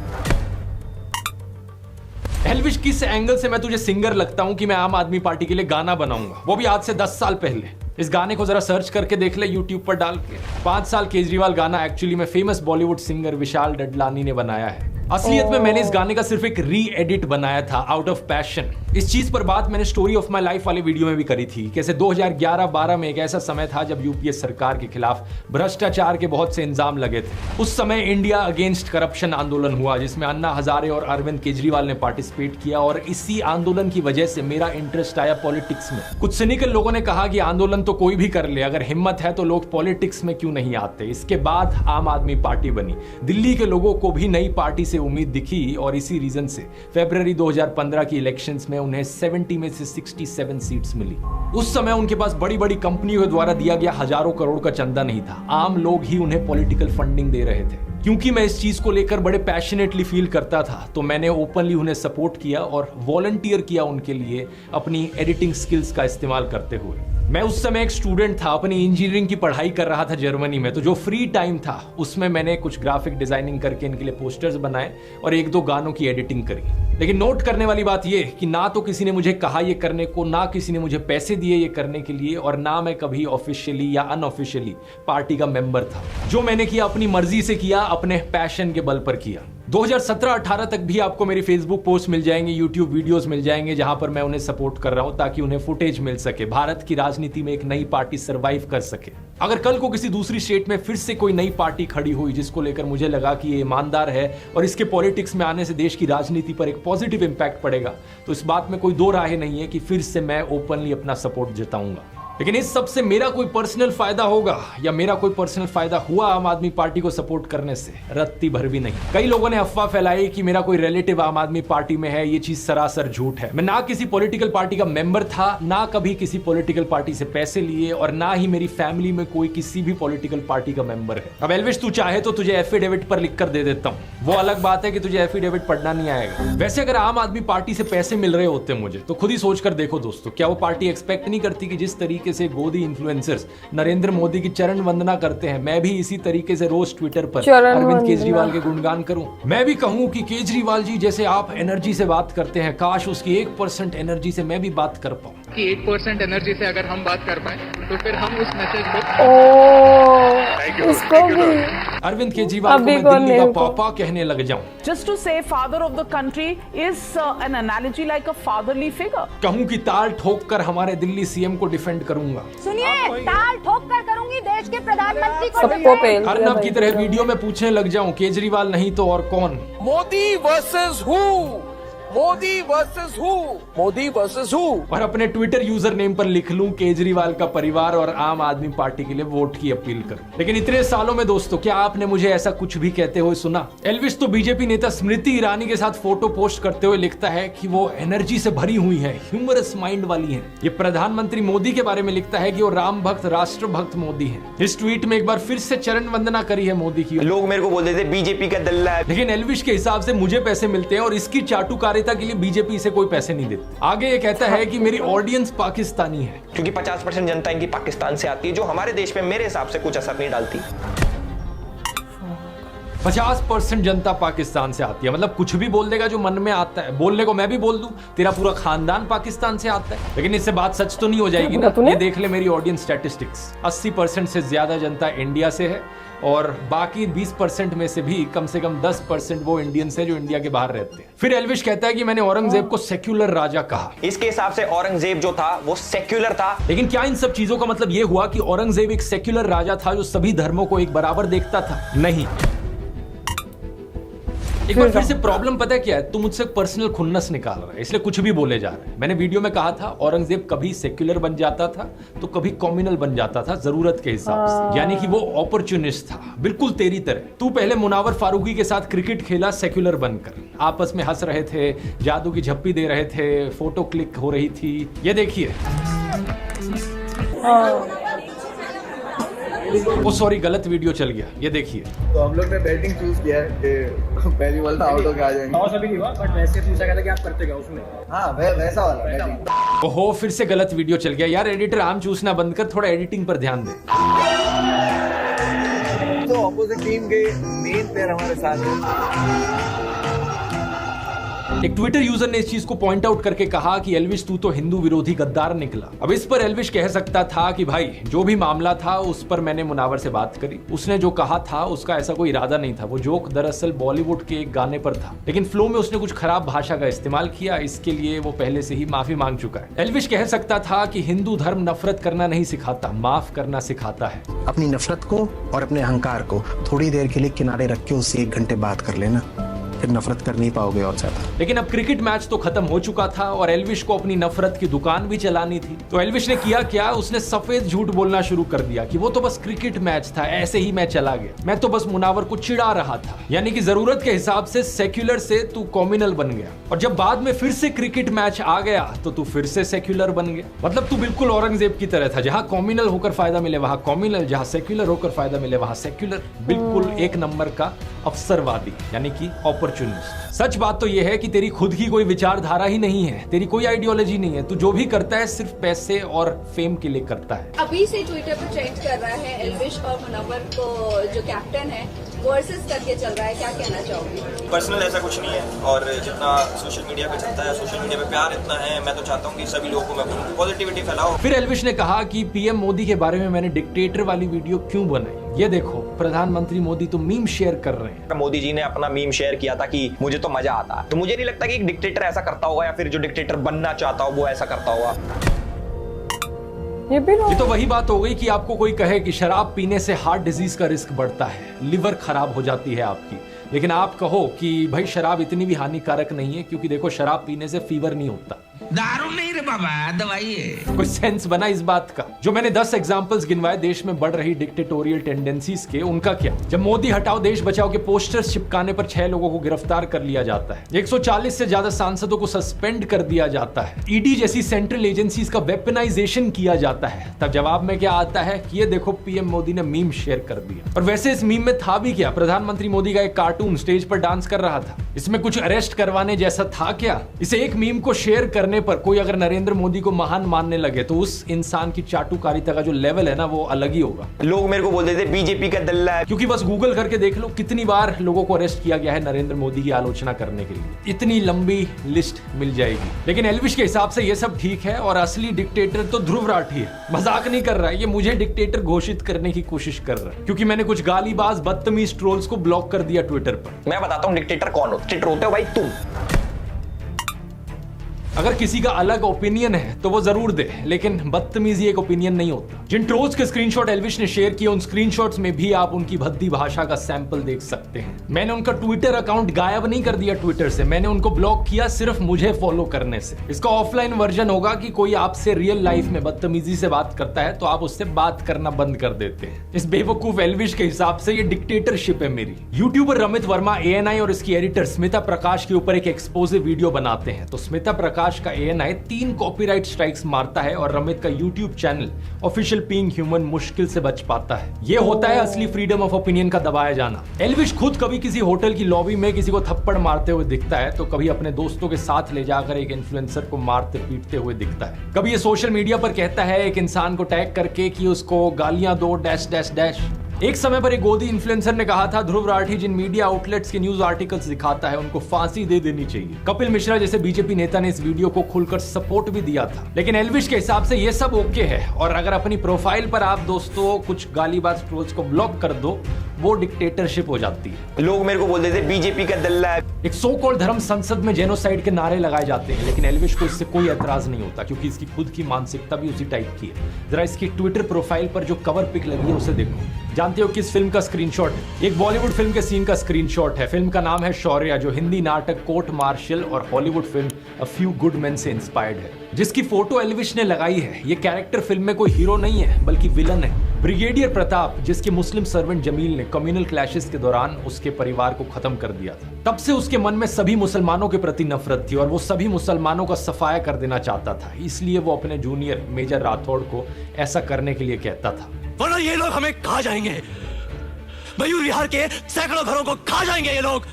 एल्विश, किस एंगल से मैं तुझे सिंगर लगता हूं कि मैं आम आदमी पार्टी के लिए गाना बनाऊंगा, वो भी आज से 10 साल पहले? इस गाने को जरा सर्च करके देख ले यूट्यूब पर डाल के। 5 साल केजरीवाल गाना एक्चुअली में फेमस बॉलीवुड सिंगर विशाल डडलानी ने बनाया है। असलियत में मैंने इस गाने का सिर्फ एक री एडिट बनाया था आउट ऑफ पैशन। इस चीज पर बात मैंने स्टोरी ऑफ माय लाइफ वाले वीडियो में भी करी थी। कैसे 2011-12 में एक ऐसा समय था जब यूपीए सरकार के खिलाफ भ्रष्टाचार के बहुत से इल्जाम लगे थे। उस समय इंडिया अगेंस्ट करप्शन आंदोलन हुआ जिसमें अन्ना हजारे और अरविंद केजरीवाल ने पार्टिसिपेट किया और इसी आंदोलन की वजह से मेरा इंटरेस्ट आया पॉलिटिक्स में। कुछ सिनिकल लोगों ने कहा कि आंदोलन तो कोई भी कर ले, अगर हिम्मत है तो लोग पॉलिटिक्स में क्यों नहीं आते। इसके बाद आम आदमी पार्टी बनी। दिल्ली के लोगों को भी नई पार्टी से उम्मीद दिखी और इसी रीजन से फरवरी 2015 की इलेक्शंस में उन्हें 70 में से 67 सीट्स मिली। उस समय उनके पास बड़ी बड़ी कंपनियों द्वारा दिया गया हजारों करोड़ का चंदा नहीं था, आम लोग ही उन्हें पॉलिटिकल फंडिंग दे रहे थे। क्योंकि मैं इस चीज को लेकर बड़े पैशनेटली फील करता था तो मैंने ओपनली उन्हें सपोर्ट किया और वॉलंटियर किया उनके लिए अपनी एडिटिंग स्किल्स का इस्तेमाल करते हुए। मैं उस समय एक स्टूडेंट था, अपनी इंजीनियरिंग की पढ़ाई कर रहा था जर्मनी में, तो जो फ्री टाइम था उसमें मैंने कुछ ग्राफिक डिजाइनिंग करके इनके लिए पोस्टर्स बनाए और 1-2 गानों की एडिटिंग करी। लेकिन नोट करने वाली बात यह कि ना तो किसी ने मुझे कहा ये करने को, ना किसी ने मुझे पैसे दिए ये करने के लिए, और ना मैं कभी ऑफिशियली या अनऑफिशियली पार्टी का मेंबर था। जो मैंने किया अपनी मर्जी से किया, अपने पैशन के बल पर किया। 2017-18 तक भी आपको मेरी फेसबुक पोस्ट मिल जाएंगे, यूट्यूब वीडियोस मिल जाएंगे जहां पर मैं उन्हें सपोर्ट कर रहा हूं ताकि उन्हें फुटेज मिल सके, भारत की राजनीति में एक नई पार्टी सरवाइव कर सके। अगर कल को किसी दूसरी स्टेट में फिर से कोई नई पार्टी खड़ी हुई जिसको लेकर मुझे लगा कि ये ईमानदार है और इसके पॉलिटिक्स में आने से देश की राजनीति पर एक पॉजिटिव इंपैक्ट पड़ेगा, तो इस बात में कोई दो राय नहीं है कि फिर से मैं ओपनली अपना सपोर्ट जताऊंगा। लेकिन इस सब से मेरा कोई पर्सनल फायदा होगा या मेरा कोई पर्सनल फायदा हुआ आम आदमी पार्टी को सपोर्ट करने से, रत्ती भर भी नहीं। कई लोगों ने अफवाह फैलाई कि मेरा कोई रिलेटिव आम आदमी पार्टी में है, ये चीज सरासर झूठ है। मैं ना किसी पॉलिटिकल पार्टी का मेंबर था, ना कभी किसी पॉलिटिकल पार्टी से पैसे लिए, और ना ही मेरी फैमिली में कोई किसी भी पॉलिटिकल पार्टी का मेंबर है। अब एल्विश तू चाहे तो तुझे एफिडेविट पर लिख कर दे देता हूं, वो अलग बात है कि तुझे एफिडेविट पढ़ना नहीं आएगा। वैसे अगर आम आदमी पार्टी से पैसे मिल रहे होते मुझे तो खुद ही सोच कर देखो दोस्तों, क्या वो पार्टी एक्सपेक्ट नहीं करती कि जिस तरीके से गोदी इन्फ्लुएंसर्स नरेंद्र मोदी की चरण वंदना करते हैं, मैं भी इसी तरीके से रोज ट्विटर पर अरविंद केजरीवाल के गुणगान करूं। मैं भी कहूं कि केजरीवाल जी जैसे आप एनर्जी से बात करते हैं, काश उसकी 1% एनर्जी से मैं भी बात कर पाऊं। कि 1% एनर्जी से अगर हम बात कर पाए तो फिर हम उस मैसेज को इसको भी अरविंद केजरीवाल को मैं दिल्ली का पापा कहने लग जाऊं। Just to say father of the country is an analogy like a fatherly figure. कहूं कि ताल ठोक कर हमारे दिल्ली सीएम को डिफेंड करूंगा। सुनिए, ताल ठोक कर करूंगी देश के प्रधानमंत्री को। अर्नब की तरह वीडियो में पूछने लग जाऊं, केजरीवाल नहीं तो और कौन? Modi versus who? Modi versus who? Modi versus who? और अपने ट्विटर यूजर नेम पर लिख लूं केजरीवाल का परिवार और आम आदमी पार्टी के लिए वोट की अपील करूं। लेकिन इतने सालों में दोस्तों क्या आपने मुझे ऐसा कुछ भी कहते हुए सुना? एल्विश तो बीजेपी नेता स्मृति ईरानी के साथ फोटो पोस्ट करते हुए लिखता है कि वो एनर्जी से भरी हुई है, ह्यूमरस माइंड वाली है। ये प्रधानमंत्री मोदी के बारे में लिखता है कि वो राम भक्त राष्ट्र भक्त मोदी है। इस ट्वीट में एक बार फिर से चरण वंदना करी है मोदी की। लोग मेरे को बोलते थे बीजेपी का दल्ला है, लेकिन एल्विश के हिसाब से मुझे पैसे मिलते हैं और इसकी चाटुकारिता के लिए बीजेपी इसे कोई पैसे नहीं देती। आगे ये कहता है कि मेरी ऑडियंस पाकिस्तानी है, क्योंकि 50% जनता इनकी पाकिस्तान से आती है, जो हमारे देश में मेरे हिसाब से कुछ असर नहीं डालती। 50% जनता पाकिस्तान से आती है, मतलब कुछ भी बोल देगा जो मन में आता है। बोलने को मैं भी बोल दूं तेरा पूरा खानदान पाकिस्तान से आता है, लेकिन इससे बात सच तो नहीं हो जाएगी ना। ये देख ले मेरी ऑडियंस स्टैटिस्टिक्स, 80% से ज्यादा जनता इंडिया से है और बाकी 20% में से भी कम 10% वो इंडियंस है जो इंडिया के बाहर रहते हैं। फिर एल्विश कहता है कि मैंने औरंगजेब को सेक्युलर राजा कहा। इसके हिसाब से औरंगजेब जो था वो सेक्युलर था। लेकिन क्या इन सब चीजों का मतलब ये हुआ कि औरंगजेब एक सेक्युलर राजा था जो सभी धर्मों को एक बराबर देखता था? नहीं। एक बार फिर से प्रॉब्लम पता है क्या है? तू मुझसे पर्सनल खुन्नस निकाल रहा है, इसलिए कुछ भी बोले जा रहा है। मैंने वीडियो में कहा था औरंगजेब कभी सेक्युलर बन जाता था तो कभी कम्युनल बन जाता था, जरूरत के हिसाब से। यानी कि वो अपॉर्चुनिस्ट था, बिल्कुल तेरी तरह। तू पहले मुनावर फारूकी के साथ क्रिकेट खेला सेक्युलर बनकर, आपस में हंस रहे थे, जादू की झप्पी दे रहे थे, फोटो क्लिक हो रही थी। ये देखिए, वो सॉरी गलत वीडियो चल गया, ये देखिए। तो हम लोग ने बैटिंग चूज किया है कि पहली बॉल आउट होकर आ जाएंगे। टॉस अभी नहीं हुआ, बट वैसे पूछा गया था कि आप करते क्या उसमें। हाँ वैसा वाला बैटिंग। ओहो, फिर से गलत वीडियो चल गया। यार एडिटर आम चूसना बंद कर, थोड़ा एडिटिंग पर ध्यान दे। तो ऑपोजिट टीम के मेन प्लेयर हमारे साथ हैं। एक ट्विटर यूजर ने इस चीज को पॉइंट आउट करके कहा कि एल्विश तू तो हिंदू विरोधी गद्दार निकला। अब इस पर एल्विश कह सकता था कि भाई जो भी मामला था उस पर मैंने मुनावर से बात करी, उसने जो कहा था उसका ऐसा कोई इरादा नहीं था, वो जोक दरअसल बॉलीवुड के एक गाने पर था, लेकिन फ्लो में उसने कुछ खराब भाषा का इस्तेमाल किया, इसके लिए वो पहले से ही माफी मांग चुका है। एल्विश कह सकता था कि हिंदू धर्म नफरत करना नहीं सिखाता, माफ करना सिखाता है। अपनी नफरत को और अपने अहंकार को थोड़ी देर के लिए किनारे रख के उससे 1 घंटे बात कर लेना, फिर नफरत कर नहीं पाओगे और ज्यादा। लेकिन अब क्रिकेट मैच तो खत्म हो चुका था और एल्विश को अपनी नफरत की दुकान भी चलानी थी, तो एल्विश ने किया क्या, उसने सफेद झूठ बोलना शुरू कर दिया कि वो तो बस क्रिकेट मैच था, ऐसे ही मैं चला गया, मैं तो बस मुनावर को चिढ़ा रहा था। यानी कि जरूरत के हिसाब से सेक्युलर से तू कॉम्युनल बन गया, और जब बाद में फिर से क्रिकेट मैच आ गया तो तू फिर से सेक्युलर बन गया। मतलब तू बिल्कुल औरंगजेब की तरह था, जहां कॉम्युनल होकर फायदा मिले वहां कॉम्युनल, जहां सेक्युलर होकर फायदा मिले वहां सेक्युलर, बिल्कुल एक नंबर का अवसरवादी यानी कि अपॉर्चुनिस्ट। सच बात तो यह है कि तेरी खुद की कोई विचारधारा ही नहीं है, तेरी कोई आइडियोलॉजी नहीं है, तू जो भी करता है सिर्फ पैसे और फेम के लिए करता है। अभी से ट्विटर पर ट्रेंड कर रहा है एल्विश और मुनव्वर को जो कैप्टन है वर्सेस करके चल रहा है, क्या कहना चाहोगे? पर्सनल ऐसा कुछ नहीं है, और जितना सोशल मीडिया पे चलता है, सोशल मीडिया पे प्यार इतना है, मैं तो चाहता हूँ कि सभी लोगों को मैं बोलूँ पॉजिटिविटी फैलाओ। फिर एल्विश ने कहा कि पीएम मोदी के बारे में मैंने डिक्टेटर वाली वीडियो क्यों बनाई, ये देखो प्रधानमंत्री मोदी तो मीम शेयर कर रहे हैं। मोदी जी ने अपना मीम शेयर किया था कि मुझे तो मजा आता है, तो मुझे नहीं लगता कि एक डिक्टेटर ऐसा करता होगा, या फिर जो डिक्टेटर बनना चाहता हो वो ऐसा करता होगा। ये तो वही बात हो गई कि आपको कोई कहे कि शराब पीने से हार्ट डिजीज का रिस्क बढ़ता है, लिवर खराब हो जाती है आपकी, लेकिन आप कहो कि भाई शराब इतनी भी हानिकारक नहीं है, क्योंकि देखो शराब पीने से फीवर नहीं होता। दारू नहीं रे बाबा, दवाई है। कोई सेंस बना इस बात का? जो मैंने 10 एग्जांपल्स गिनवाए देश में बढ़ रही डिक्टेटोरियल टेंडेंसीज के, उनका क्या? जब मोदी हटाओ देश बचाओ के पोस्टर्स चिपकाने पर 6 लोगों को गिरफ्तार कर लिया जाता है, 140 से ज्यादा सांसदों को सस्पेंड कर दिया जाता है, ईडी जैसी सेंट्रल एजेंसीज का वेपनाइजेशन किया जाता है, तब जवाब में क्या आता है कि ये देखो पीएम मोदी ने मीम शेयर कर दिया। और वैसे इस मीम में था भी क्या? प्रधानमंत्री मोदी का एक कार्टून स्टेज पर डांस कर रहा था, इसमें कुछ अरेस्ट करवाने जैसा था क्या? इसे एक मीम को शेयर करने पर कोई अगर नरेंद्र मोदी को महान मानने लगे तो उस इंसान की चाटुकारिता का जो लेवल है ना वो अलग ही होगा। लोग मेरे को बोलते थे बीजेपी का दल्ला है, क्योंकि बस गूगल करके देख लो कितनी बार लोगों को अरेस्ट किया गया है नरेंद्र मोदी की आलोचना करने के लिए, इतनी लंबी लिस्ट मिल जाएगी। लेकिन एल्विश के हिसाब से ये सब ठीक है, और असली डिक्टेटर तो ध्रुव राठी है। मजाक नहीं कर रहा है, ये मुझे डिक्टेटर घोषित करने की कोशिश कर रहा है, क्योंकि मैंने कुछ गालीबाज बदतमीज ट्रोल्स को ब्लॉक कर दिया ट्विटर पर। मैं बताता हूँ डिक्टेटर कौन हो। डिक्टेटर होते हो भाई तुम। अगर किसी का अलग ओपिनियन है तो वो जरूर दे, लेकिन बदतमीजी एक ओपिनियन नहीं होता। जिन ट्रोल्स के स्क्रीनशॉट एल्विश ने शेयर किए, उन स्क्रीनशॉट्स में भी आप उनकी भद्दी भाषा का सैंपल देख सकते हैं। मैंने उनका ट्विटर अकाउंट गायब नहीं कर दिया ट्विटर से, मैंने उनको ब्लॉक किया सिर्फ मुझे फॉलो करने से। इसका ऑफलाइन वर्जन होगा कि कोई आपसे रियल लाइफ में बदतमीजी से बात करता है तो आप उससे बात करना बंद कर देते हैं। इस बेवकूफ एल्विश के हिसाब से ये डिक्टेटरशिप है मेरी। यूट्यूबर रमित वर्मा ANI और इसकी एडिटर स्मिता प्रकाश के ऊपर एक एक्सपोजिव वीडियो बनाते हैं, तो स्मिता प्रकाश का ANI 3 कॉपीराइट स्ट्राइक्स मारता है और रमित का YouTube channel official being human मुश्किल से बच पाता है। ये होता है असली फ्रीडम ऑफ ओपिनियन का दबाया जाना। एल्विश खुद कभी किसी होटल की लॉबी में किसी को थप्पड़ मारते हुए दिखता है, तो कभी अपने दोस्तों के साथ ले जाकर एक इन्फ्लुएंसर को मारते पीटते हुए दिखता है। कभी ये सोशल मीडिया पर कहता है एक इंसान को टैग करके कि उसको गालियां दो डैश डैश डैश। एक समय पर एक गोदी इन्फ्लुएंसर ने कहा था ध्रुव राठी जिन मीडिया आउटलेट्स के न्यूज आर्टिकल्स दिखाता है उनको फांसी दे देनी चाहिए। कपिल मिश्रा जैसे बीजेपी नेता ने इस वीडियो को खुलकर सपोर्ट भी दिया था। लेकिन एल्विश के हिसाब से ये सब ओके है, और अगर अपनी प्रोफाइल पर आप दोस्तों कुछ गालीबाज ट्रोल्स को ब्लॉक कर दो, वो डिक्टेटरशिप हो जाती है। लोग मेरे को बोलते थे बीजेपी का दल्ला है। एक सो कॉल्ड धर्म संसद में जेनोसाइड के नारे लगाए जाते हैं, लेकिन एल्विश को इससे कोई एतराज नहीं होता, क्योंकि इसकी खुद की मानसिकता भी उसी टाइप की है। जरा इसकी ट्विटर प्रोफाइल पर जो कवर पिक लगी है उसे देखो। जानते हो किस फिल्म का स्क्रीनशॉट है? एक बॉलीवुड फिल्म के सीन का स्क्रीनशॉट है। फिल्म का नाम है शौर्या, जो हिंदी नाटक कोर्ट मार्शल और Hollywood film a few good main से इंस्पायर्ड है। जिसकी फोटो एल्विश ने लगाई है, ये कैरेक्टर फिल्म में कोई हीरो नहीं है बल्कि विलन है। ब्रिगेडियर प्रताप, जिसके मुस्लिम सर्वेंट जमील ने कम्युनल क्लैशेस के दौरान उसके परिवार को खत्म कर दिया था। तब से उसके मन में सभी मुसलमानों के प्रति नफरत थी और वो सभी मुसलमानों का सफाया कर देना चाहता था। इसलिए वो अपने जूनियर मेजर राठौड़ को ऐसा करने के लिए कहता था। वरना ये लोग हमें खा जाएंगे, मयूर विहार के सैकड़ों घरों को खा जाएंगे ये लोग।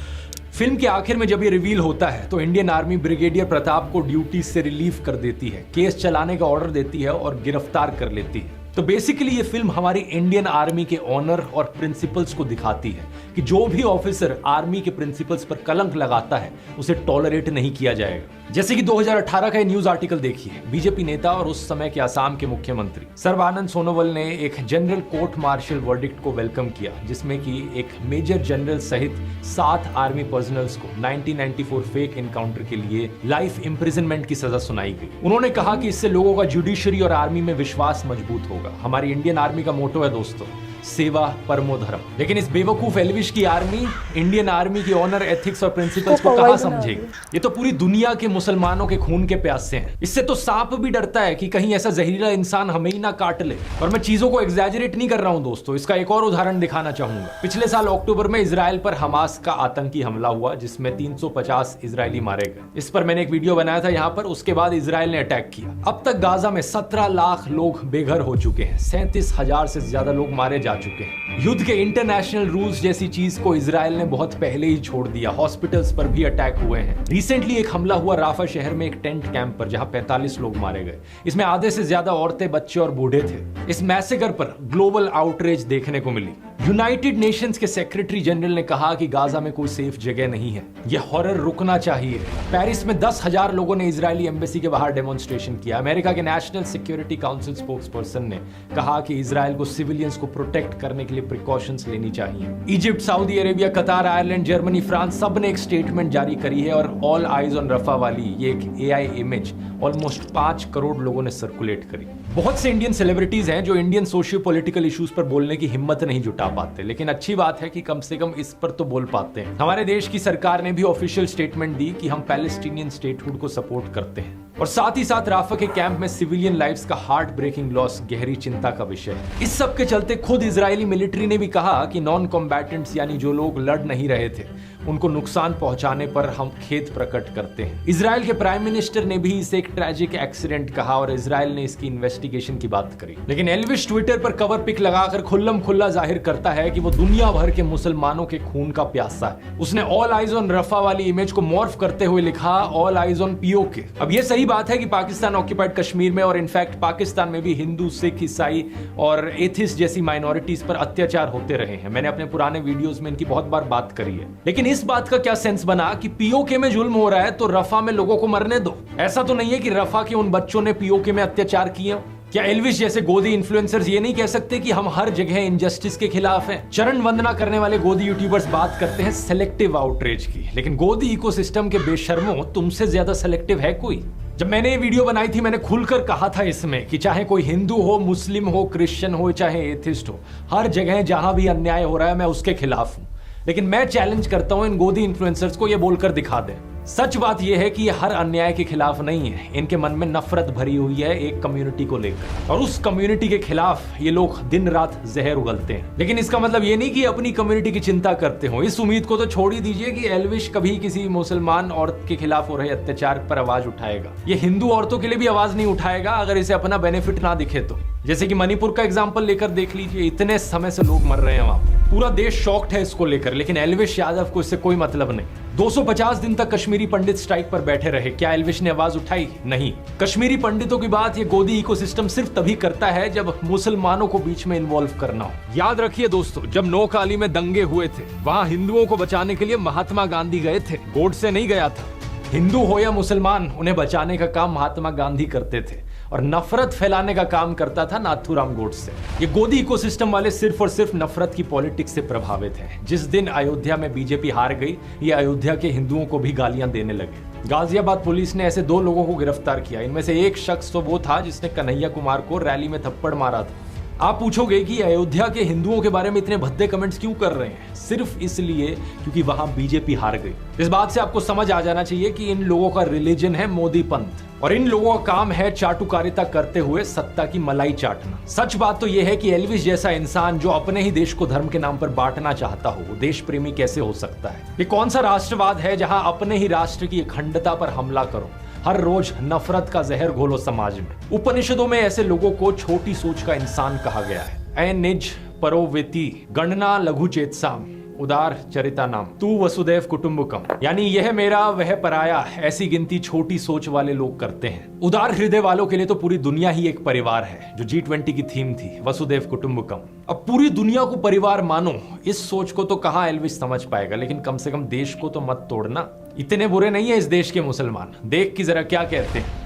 फिल्म के आखिर में जब ये रिवील होता है तो इंडियन आर्मी ब्रिगेडियर प्रताप को ड्यूटी से रिलीव कर देती है, केस चलाने का ऑर्डर देती है और गिरफ्तार कर लेती है। तो बेसिकली ये फिल्म हमारी इंडियन आर्मी के ऑनर और प्रिंसिपल्स को दिखाती है कि जो भी ऑफिसर आर्मी के प्रिंसिपल्स पर कलंक लगाता है उसे टॉलरेट नहीं किया जाएगा। जैसे कि 2018 का न्यूज आर्टिकल देखिए, बीजेपी नेता और उस समय के असम के मुख्यमंत्री सर्बानंद सोनोवाल ने एक जनरल कोर्ट मार्शल वर्डिक्ट को वेलकम किया, जिसमें कि एक मेजर जनरल सहित 7 आर्मी पर्सनल्स को 1994 फेक एनकाउंटर के लिए लाइफ इंप्रिजनमेंट की सजा सुनाई गई। उन्होंने कहा कि इससे लोगों का जुडिशरी और आर्मी में विश्वास मजबूत होगा। हमारी इंडियन आर्मी का मोटो है दोस्तों, सेवा परमो धर्म। लेकिन इस बेवकूफ एल्विश की आर्मी इंडियन आर्मी की ऑनर, एथिक्स और प्रिंसिपल्स को कहां समझेगी? ये तो पूरी दुनिया के मुसलमानों के खून के प्यासे हैं। इससे तो सांप भी डरता है कि कहीं ऐसा जहरीला इंसान हमें ही ना काट ले। और मैं चीजों को एग्जैजरेट नहीं कर रहा हूं दोस्तों, इसका एक और उदाहरण दिखाना चाहूंगा। पिछले साल अक्टूबर में इजराइल पर हमास का आतंकी हमला हुआ, जिसमें 350 इजरायली मारे गए। इस पर मैंने एक वीडियो बनाया था यहाँ पर। उसके बाद इजराइल ने अटैक किया। अब तक गाजा में 17 लाख लोग बेघर हो चुके हैं, 37,000 से ज्यादा लोग मारे जा चुके हैं। युद्ध के इंटरनेशनल रूल्स जैसी चीज को इजराइल ने बहुत पहले ही छोड़ दिया। हॉस्पिटल्स पर भी अटैक हुए हैं। रिसेंटली एक हमला हुआ राफा शहर में एक टेंट कैंप पर, जहां 45 लोग मारे गए। इसमें आधे से ज्यादा औरतें, बच्चे और बूढ़े थे। इस मैसेकर पर ग्लोबल आउटरीच देखने को मिली। यूनाइटेड नेशंस के सेक्रेटरी जनरल ने कहा कि गाजा में कोई सेफ जगह नहीं है, यह हॉरर रुकना चाहिए। पेरिस में 10,000 लोगों ने इजरायली एम्बेसी के बाहर डेमोन्स्ट्रेशन किया। अमेरिका के नेशनल सिक्योरिटी काउंसिल स्पोक्सपर्सन ने कहा कि इजराइल को सिविलियंस को प्रोटेक्ट करने के लिए प्रिकॉशंस लेनी चाहिए। इजिप्ट, सऊदी अरेबिया, कतार, आयरलैंड, जर्मनी, फ्रांस सब ने एक स्टेटमेंट जारी करी है और ऑल आइज ऑन रफा वाली ये एक AI इमेज ऑलमोस्ट 5 करोड़ लोगों ने सर्कुलेट करी। बहुत से इंडियन सेलिब्रिटीज हैं जो इंडियन सोशियो पॉलिटिकल इश्यूज पर बोलने की हिम्मत नहीं जुटा पाते, लेकिन अच्छी बात है कि कम से कम इस पर तो बोल पाते हैं। हमारे देश की सरकार ने भी ऑफिशियल स्टेटमेंट दी कि हम पैलेस्टीनियन स्टेटहुड को सपोर्ट करते हैं। और साथ ही साथ राफा के कैंप में सिविलियन लाइव्स का हार्ट ब्रेकिंग लॉस गहरी चिंता का विषय है। इस सब के चलते खुद इजरायली मिलिट्री ने भी कहा कि नॉन कॉम्बैटेंट्स यानी जो लोग लड़ नहीं रहे थे उनको नुकसान पहुंचाने पर हम खेद प्रकट करते हैं। इजराइल के प्राइम मिनिस्टर ने भी इसे एक ट्रैजिक एक्सीडेंट कहा और इजराइल ने इसकी इन्वेस्टिगेशन की बात करी। लेकिन एल्विश ट्विटर पर कवर पिक लगाकर खुल्लम खुल्ला जाहिर करता है कि वो दुनिया भर के मुसलमानों के खून का प्यासा है। उसने ऑल आइज ऑन रफा वाली इमेज को मॉर्फ करते हुए लिखा ऑल आइज ऑन POK। अब ये सही बात है कि पाकिस्तान ऑक्यूपाइड कश्मीर में और इनफैक्ट पाकिस्तान में भी हिंदू, सिख, ईसाई और एथिस्ट जैसी माइनॉरिटीज पर अत्याचार होते रहे हैं। मैंने अपने पुराने वीडियोस में इनकी बहुत बार बात करी है। लेकिन इस बात का क्या सेंस बना कि POK में जुल्म हो रहा है तो रफा में लोगों को मरने दो? ऐसा तो नहीं है कि रफा के उन बच्चों ने POK में अत्याचार किए? क्या एल्विश जैसे गोदी इन्फ्लुएंसर्स ये नहीं कह सकते कि हम हर जगह इनजस्टिस के खिलाफ हैं? चरण वंदना करने वाले गोदी यूट्यूबर्स बात करते हैं सेलेक्टिव आउटरीच की, लेकिन गोदी इकोसिस्टम के बेशर्मों तुमसे ज्यादा सेलेक्टिव है कोई? जब मैंने ये वीडियो बनाई थी मैंने खुलकर कहा था इसमें कि चाहे कोई हिंदू हो, मुस्लिम हो, क्रिश्चियन हो, चाहे एथिस्ट हो, हर जगह जहां भी अन्याय हो रहा है मैं उसके खिलाफ हूं। लेकिन मैं चैलेंज करता हूं इन गोदी इन्फ्लुएंसर्स को ये बोलकर दिखा दें। सच बात यह है कि ये हर अन्याय के खिलाफ नहीं है, इनके मन में नफरत भरी हुई है एक कम्युनिटी को लेकर, और उस कम्युनिटी के खिलाफ ये लोग दिन रात जहर उगलते हैं। लेकिन इसका मतलब ये नहीं कि अपनी कम्युनिटी की चिंता करते हो। इस उम्मीद को तो छोड़ ही दीजिए कि एल्विश कभी किसी मुसलमान औरत के खिलाफ हो रहे अत्याचार पर आवाज उठाएगा। ये हिंदू औरतों के लिए भी आवाज नहीं उठाएगा अगर इसे अपना बेनिफिट ना दिखे तो। जैसे कि मणिपुर का एग्जाम्पल लेकर देख लीजिए, इतने समय से लोग मर रहे हैं वहां, पूरा देश शॉक्ड है इसको लेकर, लेकिन एल्विश यादव को इससे कोई मतलब नहीं। 250 दिन तक कश्मीरी पंडित स्ट्राइक पर बैठे रहे, क्या एल्विश ने आवाज उठाई? नहीं। कश्मीरी पंडितों की बात ये गोदी इकोसिस्टम सिर्फ तभी करता है जब मुसलमानों को बीच में इन्वॉल्व करना हो। याद रखिए दोस्तों, जब नोकाली में दंगे हुए थे वहां हिंदुओं को बचाने के लिए महात्मा गांधी गए थे, गोडसे नहीं गया था। हिंदू हो या मुसलमान, उन्हें बचाने का काम महात्मा गांधी करते थे और नफरत फैलाने का काम करता था नाथूराम गोडसे। ये गोदी इकोसिस्टम वाले सिर्फ और सिर्फ नफरत की पॉलिटिक्स से प्रभावित हैं। जिस दिन अयोध्या में बीजेपी हार गई, ये अयोध्या के हिंदुओं को भी गालियां देने लगे। गाजियाबाद पुलिस ने ऐसे 2 लोगों को गिरफ्तार किया। इनमें से एक शख्स तो वो था जिसने कन्हैया कुमार को रैली में थप्पड़ मारा था। आप पूछोगे कि अयोध्या के हिंदुओं के बारे में इतने भद्दे कमेंट्स क्यों कर रहे हैं? सिर्फ इसलिए क्योंकि वहां बीजेपी हार गई। इस बात से आपको समझ आ जाना चाहिए कि इन लोगों का रिलीजन है मोदी पंथ, और इन लोगों का काम है चाटुकारिता करते हुए सत्ता की मलाई चाटना। सच बात तो यह है कि एल्विश जैसा इंसान जो अपने ही देश को धर्म के नाम पर बांटना चाहता हो, वो देश प्रेमी कैसे हो सकता है? ये कौन सा राष्ट्रवाद है जहां अपने ही राष्ट्र की अखंडता पर हमला करो, हर रोज नफरत का जहर घोलो समाज में? उपनिषदों में ऐसे लोगों को छोटी सोच का इंसान कहा गया है। निज परोवेति गणना लघु चेतसाम उदार चरिता नाम, तू वसुदेव कुटुंबकम, यानी यह मेरा वह पराया, ऐसी गिनती छोटी सोच वाले लोग करते हैं। उदार हृदय वालों के लिए तो पूरी दुनिया ही एक परिवार है, जो G20 की थीम थी, वसुदेव कुटुंबकम। अब पूरी दुनिया को परिवार मानो, इस सोच को तो कहां एल्विस समझ पाएगा, लेकिन कम से कम देश को तो मत तोड़ना। इतने बुरे नहीं है इस देश के मुसलमान, देख कि जरा क्या कहते हैं।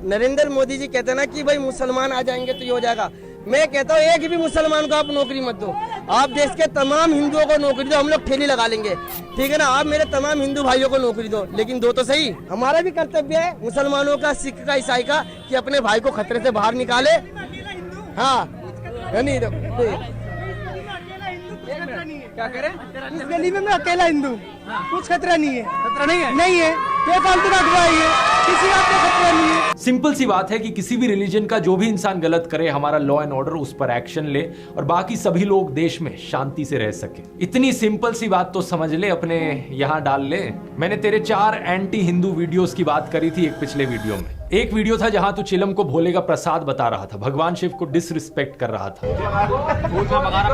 नरेंद्र मोदी जी कहते हैं ना कि भाई मुसलमान आ जाएंगे तो ये हो जाएगा। मैं कहता हूँ एक भी मुसलमान को आप नौकरी मत दो, आप देश के तमाम हिंदुओं को नौकरी दो, हम लोग ठेली लगा लेंगे, ठीक है ना। आप मेरे तमाम हिंदू भाइयों को नौकरी दो, लेकिन दो तो सही। हमारा भी कर्तव्य है मुसलमानों का, सिख का, ईसाई का, कि अपने भाई को खतरे से बाहर निकाले। हाँ नहीं क्या करें, इस गली में मैं अकेला हिंदू, कुछ खतरा नहीं है। खतरा नहीं है बेफालतू का अगुवाई है, किसी बात का खतरा नहीं है। सिंपल सी बात है कि किसी भी रिलीजन का जो भी इंसान गलत करे, हमारा लॉ एंड ऑर्डर उस पर एक्शन ले और बाकी सभी लोग देश में शांति से रह सके। इतनी सिंपल सी बात तो समझ ले, अपने यहाँ डाल ले। मैंने तेरे 4 एंटी हिंदू वीडियोस की बात करी थी एक पिछले वीडियो में। एक वीडियो था जहां तू चिलम को भोले का प्रसाद बता रहा था, भगवान शिव को डिसरिस्पेक्ट कर रहा था।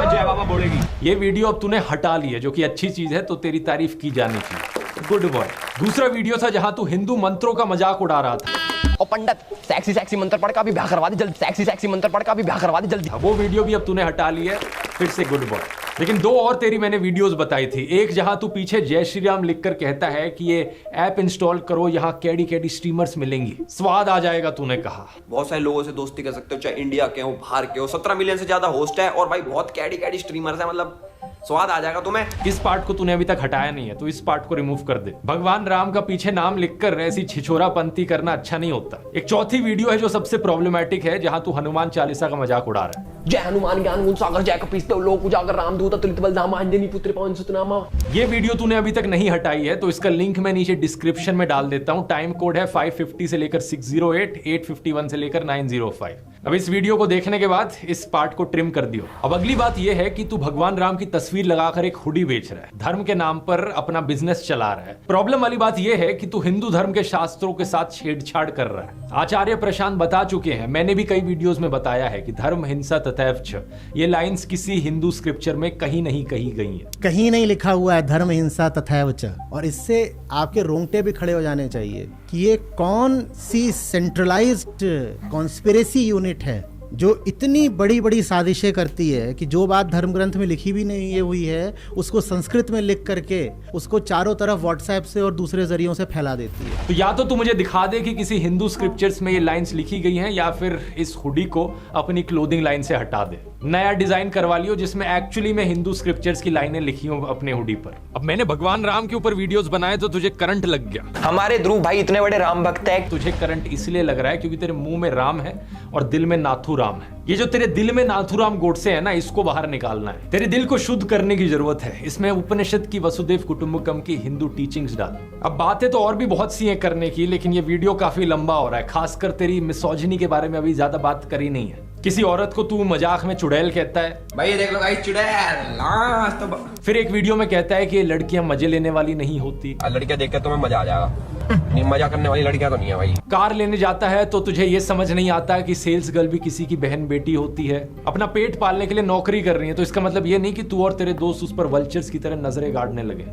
जय बाबा बोलेगी। ये वीडियो अब तूने हटा ली है, जो कि अच्छी चीज है, तो तेरी तारीफ की जानी चाहिए, गुड बॉय। दूसरा वीडियो था जहां तू हिंदू मंत्रों का मजाक उड़ा रहा था। और पंडित सेक्सी मंत्र पढ़ का भी ब्याह करवा दे जल्दी, सेक्सी मंत्र पढ़ का भी ब्याह करवा दे जल्दी। वो वीडियो भी अब तूने हटा ली है, फिर से गुड बॉय। लेकिन 2 और तेरी मैंने वीडियोस बताई थी। एक जहां तू पीछे जय श्री राम लिखकर कहता है कि ये ऐप इंस्टॉल करो, यहाँ कैडी स्ट्रीमर्स मिलेंगी, स्वाद आ जाएगा, तूने कहा। बहुत सारे लोगों से दोस्ती कर सकते हो, चाहे इंडिया के हो, बाहर के हो। 17 मिलियन से ज्यादा होस्ट है और भाई बहुत कैडी स्ट्रीमर्स है, मतलब स्वाद आ जाएगा तुम्हें। इस पार्ट को तूने अभी तक हटाया नहीं है, तो इस पार्ट को रिमूव कर दे। भगवान राम का पीछे नाम लिखकर ऐसी छिछोरापंती करना अच्छा नहीं होता। एक चौथी वीडियो है जो सबसे प्रॉब्लमेटिक है, जहां तू हनुमान चालीसा का मजाक उड़ा रहा है। जय हनुमान ज्ञान गुण सागर जय कपीस लोक उजागर रामदूत तुलित बलधामा अंजनी पुत्र पवन सुतनामा। ये वीडियो तूने अभी तक नहीं हटाई है, तो इसका लिंक मैं नीचे डिस्क्रिप्शन में डाल देता हूं। टाइम कोड है 550 से लेकर 608, 851 से लेकर 905। अब इस वीडियो को देखने के बाद इस पार्ट को ट्रिम कर दियो। अब अगली बात यह है कि तू भगवान राम की तस्वीर लगाकर एक हुडी बेच रहा है, धर्म के नाम पर अपना बिजनेस चला रहा है। प्रॉब्लम वाली बात यह है कि तू हिंदू धर्म के शास्त्रों के साथ छेड़छाड़ कर रहा है। आचार्य प्रशांत बता चुके हैं, मैंने भी कई वीडियोस में बताया है कि धर्म हिंसा तथैव च, ये लाइंस किसी हिंदू स्क्रिप्चर में कहीं नहीं कही गई है। कहीं नहीं लिखा हुआ है धर्म हिंसा तथैव च। और इससे आपके रोंगटे भी खड़े हो जाने चाहिए कि ये कौन सी सेंट्रलाइज्ड कॉन्स्पिरेसी यूनिट है जो इतनी बड़ी बड़ी साजिशें करती है कि जो बात धर्म ग्रंथ में लिखी भी नहीं हुई है उसको संस्कृत में लिख करके उसको चारों तरफ व्हाट्सएप से और दूसरे जरियों से फैला देती है। तो या तो तू मुझे दिखा दे कि किसी हिंदू स्क्रिप्चर्स में ये लाइंस लिखी गई हैं, या फिर इस हुडी को अपनी क्लोथिंग लाइन से हटा दे, नया डिजाइन करवा लियो जिसमें एक्चुअली में हिंदू स्क्रिप्चर्स की लाइनें लिखी हो अपने हुडी पर। अब मैंने भगवान राम के ऊपर वीडियोस बनाए तो तुझे करंट लग गया। हमारे ध्रुव भाई इतने बड़े राम भक्त है। तुझे करंट इसलिए लग रहा है क्योंकि तेरे मुंह में राम है और दिल में नाथूराम है। ये जो तेरे दिल में नाथूराम गोडसे है ना, इसको बाहर निकालना है। तेरे दिल को शुद्ध करने की जरूरत है। इसमें उपनिषद की वसुदेव कुटुंबकम की हिंदू टीचिंग्स डाल। अब बातें तो और भी बहुत सी हैं करने की, लेकिन ये वीडियो काफी लंबा हो रहा है। खासकर तेरी मिसोजिनी के बारे में अभी ज्यादा बात करी नहीं है। किसी औरत को तू मजाक में चुड़ैल कहता है, भाई ये देख लो गाइस चुड़ैल। तो फिर एक वीडियो में कहता है कि ये लड़कियां मजे लेने वाली नहीं होती। लड़कियां देख के तुम्हें मजा आ जाएगा, नहीं मजा करने वाली लड़कियां तो नहीं है भाई। कार लेने जाता है तो तुझे ये समझ नहीं आता कि सेल्स गर्ल भी किसी की बहन बेटी होती है। अपना पेट पालने के लिए नौकरी कर रही है, तो इसका मतलब ये नहीं कि तू और तेरे दोस्त उस पर वल्चर्स की तरह नजरें गाड़ने लगे।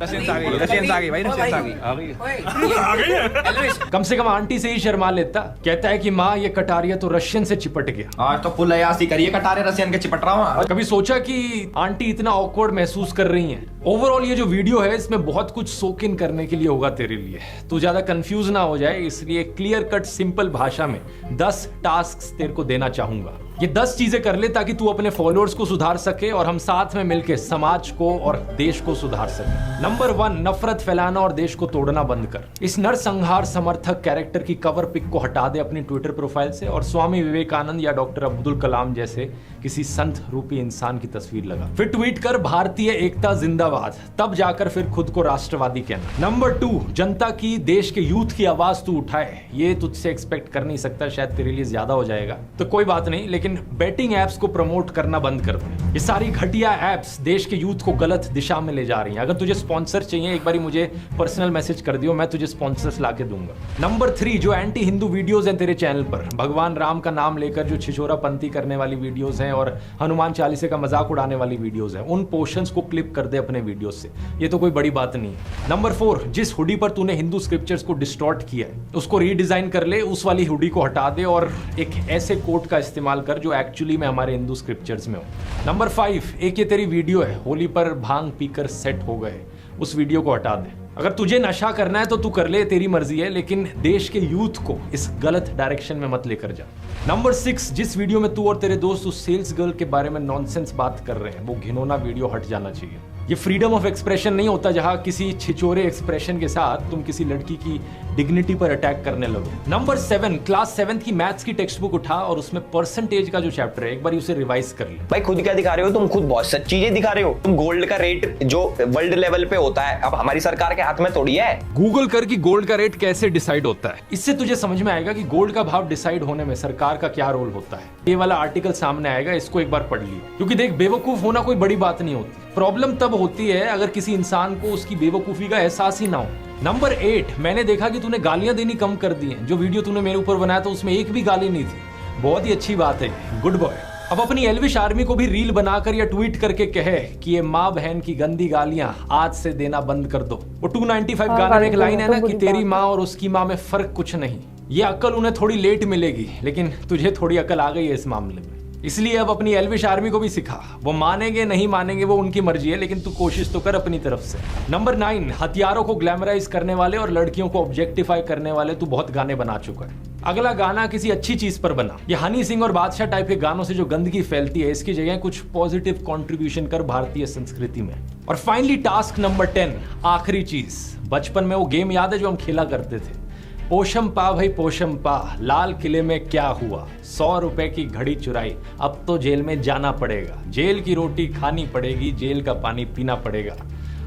कम से कम आंटी से ही शर्मा लेता। कहता है कि माँ ये कटारिया तो रशियन से चिपट गया। आज तो फुल अयासी करिए, कटारे रशियन के चिपट रहा हूँ। कभी सोचा कि आंटी इतना ऑकवर्ड महसूस कर रही हैं? ओवरऑल ये जो वीडियो है इसमें बहुत कुछ सोक इन करने के लिए होगा तेरे लिए। तू ज्यादा कंफ्यूज ना हो जाए, इसलिए क्लियर कट सिंपल भाषा में 10 टास्क तेरे को देना चाहूंगा। ये 10 चीजें कर ले ताकि तू अपने फॉलोअर्स को सुधार सके और हम साथ में मिलकर समाज को और देश को सुधार सके। नंबर 1, नफरत फैलाना और देश को तोड़ना बंद कर। इस नरसंहार समर्थक कैरेक्टर की कवर पिक को हटा दे अपनी ट्विटर प्रोफाइल से और स्वामी विवेकानंद या डॉक्टर अब्दुल कलाम जैसे किसी संत रूपी इंसान की तस्वीर लगा। फिर ट्वीट कर भारतीय एकता जिंदाबाद, तब जाकर फिर खुद को राष्ट्रवादी कहना। नंबर 2, जनता की, देश के यूथ की आवाज तू उठाए। ये तुझसे एक्सपेक्ट कर नहीं सकता, शायद तेरे लिए ज्यादा हो जाएगा, तो कोई बात नहीं, लेकिन लेकिन बेटिंग एप्स को प्रमोट करना बंद कर दे। ये सारी घटिया एप्स देश के यूथ को गलत दिशा में ले जा रही हैं। अगर तुझे स्पॉन्सर चाहिए एक बारी मुझे पर्सनल मैसेज कर दियो, मैं तुझे स्पॉन्सर्स ला के दूंगा। नंबर 3, जो एंटी हिंदू वीडियोस हैं तेरे चैनल पर, भगवान राम का नाम लेकर जो छिछोरापंथी करने वाली वीडियोस हैं और हनुमान चालीसे का मजाक उड़ाने वाली वीडियोस हैं, उन पोर्शंस को क्लिप कर दे अपने वीडियोस से। ये तो कोई बड़ी बात नहीं है। नंबर 4, जिस हुडी पर तूने हिंदू स्क्रिप्चर्स को डिस्टॉर्ट किया है उसको रीडिजाइन कर ले, उस वाली हुडी को हटा दे और एक ऐसे कोट का इस्तेमाल कर जो एक्चुअली में हमारे हिंदू स्क्रिप्चर्स में हो। नंबर 5, एक ये तेरी वीडियो है होली पर भांग पीकर सेट हो गए, उस वीडियो को हटा दे। अगर तुझे नशा करना है तो तू कर ले, तेरी मर्जी है, लेकिन देश के यूथ को इस गलत डायरेक्शन में मत लेकर जा। नंबर 6, जिस वीडियो में तू और तेरे दोस्त उस सेल्स गर्ल के बारे में नॉनसेंस बात कर रहे हैं वो घिनौना वीडियो हट जाना चाहिए। ये फ्रीडम ऑफ एक्सप्रेशन नहीं होता जहां किसी छिचोरे एक्सप्रेशन के साथ तुम किसी लड़की की डिग्निटी पर अटैक करने लगो। नंबर 7, क्लास 7 की मैथ्स की टेक्स्ट बुक उठा और उसमें परसेंटेज का जो चैप्टर है एक बार उसे रिवाइज कर ले। भाई खुद क्या दिखा रहे हो तुम? खुद बहुत सच चीजें दिखा रहे हो। तुम गोल्ड का रेट जो वर्ल्ड लेवल पे होता है अब हमारी सरकार के हाथ में थोड़ी है। गूगल कर कि गोल्ड का रेट कैसे डिसाइड होता है, इससे तुझे समझ में आएगा कि गोल्ड का भाव डिसाइड होने में सरकार का क्या रोल होता है। ये वाला आर्टिकल सामने आएगा, इसको एक बार पढ़ लियो, क्योंकि देख बेवकूफ होना कोई बड़ी बात नहीं होती। प्रॉब्लम तब होती है अगर किसी इंसान को उसकी बेवकूफी का एहसास ही ना हो। नंबर 8, मैंने देखा कि तूने गालियां देनी कम कर दी हैं। जो वीडियो तूने मेरे ऊपर बनाया था उसमें एक भी गाली नहीं थी। बहुत ही अच्छी बात है, गुड बॉय। अब अपनी एल्विश आर्मी को भी रील बनाकर या ट्वीट करके कहे कि ये माँ बहन की गंदी गालियां आज से देना बंद कर दो। वो 295 गाने में एक लाइन है ना कि तेरी माँ और उसकी माँ में फर्क कुछ नहीं। ये अक्ल उन्हें थोड़ी लेट मिलेगी, लेकिन तुझे थोड़ी अक्ल आ गई है इस मामले में। इसलिए अब अपनी एल्विश आर्मी को भी सिखा। वो मानेंगे नहीं मानेंगे वो उनकी मर्जी है, लेकिन तू कोशिश तो कर अपनी तरफ से। नंबर 9, हथियारों को ग्लैमराइज करने वाले और लड़कियों को ऑब्जेक्टिफाई करने वाले तू बहुत गाने बना चुका है। अगला गाना किसी अच्छी चीज पर बना। ये हनी सिंह और बादशाह टाइप के गानों से जो गंदगी फैलती है इसकी जगह कुछ पॉजिटिव कंट्रीब्यूशन कर भारतीय संस्कृति में। और फाइनली टास्क नंबर 10, आखिरी चीज। बचपन में वो गेम याद है जो हम खेला करते थे, पोशम पा भाई पोशम पा, लाल किले में क्या हुआ, 100 रुपए की घड़ी चुराई, अब तो जेल में जाना पड़ेगा, जेल की रोटी खानी पड़ेगी, जेल का पानी पीना पड़ेगा,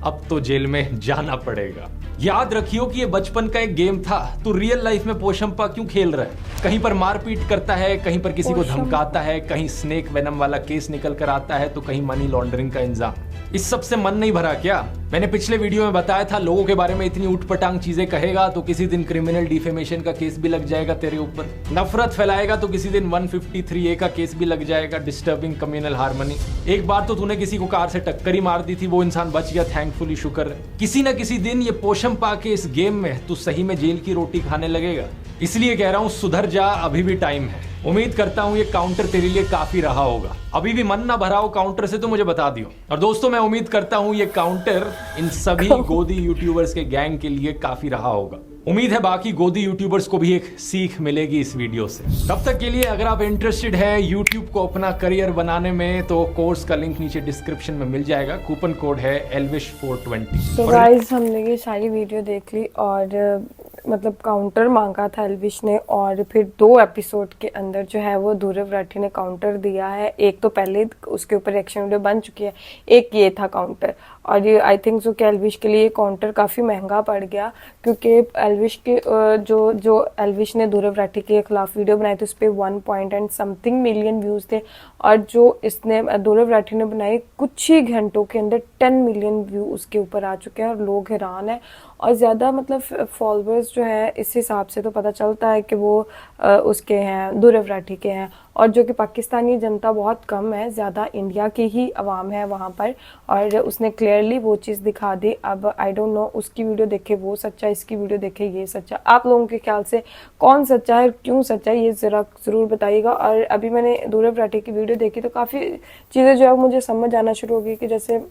अब तो जेल में जाना पड़ेगा। याद रखियो कि ये बचपन का एक गेम था। तू रियल लाइफ में पोशंपा क्यों खेल रहा है? कहीं पर मारपीट करता है, कहीं पर किसी को धमकाता है, कहीं स्नेक वेनम वाला केस निकल कर आता है, तो कहीं मनी लॉन्ड्रिंग का इंजाम। इस सब से मन नहीं भरा क्या? मैंने पिछले वीडियो में बताया था लोगों के बारे में इतनी उठपटांग चीजें कहेगा तो किसी दिन क्रिमिनल डिफेमेशन का केस भी लग जाएगा तेरे ऊपर। नफरत फैलाएगा तो किसी दिन 153A का केस भी लग जाएगा, डिस्टर्बिंग कम्युनल हार्मनी। एक बार तो तूने किसी को कार से टक्कर ही मार दी थी, वो इंसान बच गया, थैंकफुली शुक्र है। किसी न किसी दिन ये पोशम पा के इस गेम में तू सही में जेल की रोटी खाने लगेगा। इसलिए कह रहा हूँ सुधर जा, अभी भी टाइम है। उम्मीद करता हूँ ये काउंटर तेरे लिए काफी रहा होगा। अभी भी मन ना भरा हो काउंटर से तो मुझे बता दियो। और दोस्तों मैं उम्मीद करता हूँ ये काउंटर इन सभी गोदी यूट्यूबर्स के गैंग के लिए काफी रहा होगा। उम्मीद है बाकी गोदी यूट्यूबर्स को भी एक सीख मिलेगी इस वीडियो से। तब तक के लिए अगर आप इंटरेस्टेड है यूट्यूब को अपना करियर बनाने में तो कोर्स का लिंक नीचे डिस्क्रिप्शन में मिल जाएगा। कूपन कोड है elvish420। तो गाइस हमने ये सारी वीडियो देख ली और मतलब काउंटर मांगा था एल्विश ने, और फिर 2 एपिसोड के अंदर जो है वो ध्रुव राठी ने काउंटर दिया है। एक तो पहले उसके ऊपर रिएक्शन वीडियो बन चुकी है, एक ये था काउंटर। और ये आई थिंक सो कि एल्विश के लिए काउंटर काफ़ी महंगा पड़ गया, क्योंकि एल्विश के जो एल्विश ने ध्रुव राठी के खिलाफ वीडियो बनाई थी उस पर 1.something मिलियन व्यूज़ थे, और जो इसने ध्रुव राठी ने बनाई कुछ ही घंटों के अंदर 10 मिलियन व्यू उसके ऊपर आ चुके हैं और लोग हैरान हैं। और ज़्यादा मतलब फॉलोअर्स जो है इस हिसाब से तो पता चलता है कि वो उसके हैं, ध्रुव राठी के हैं, और जो कि पाकिस्तानी जनता बहुत कम है, ज़्यादा इंडिया की ही आवाम है वहाँ पर। और उसने क्लियरली वो चीज़ दिखा दी। अब आई डोंट नो उसकी वीडियो देखे वो सच्चा, इसकी वीडियो देखे ये सच्चा। आप लोगों के ख्याल से कौन सच्चा है, क्यों सच्चा है, ये ज़रूर बताइएगा। और अभी मैंने ध्रुव राठी की वीडियो देखी तो काफ़ी चीज़ें जो है मुझे समझ आना शुरू हो गई कि जैसे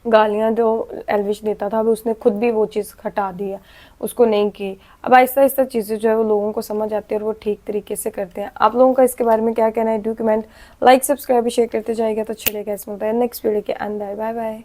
गालियाँ जो एल्विश देता था अब उसने खुद भी वो चीज़ हटा दी है, उसको नहीं की। अब आहिस्ता आहिस्ता चीज़ें जो है वो लोगों को समझ आती है और वो ठीक तरीके से करते हैं। आप लोगों का इसके बारे में क्या कहना है? Do comment, like subscribe share करते जाएगा तो चलेगा। इस मिलता है नेक्स्ट वीडियो के अंदर। Bye bye.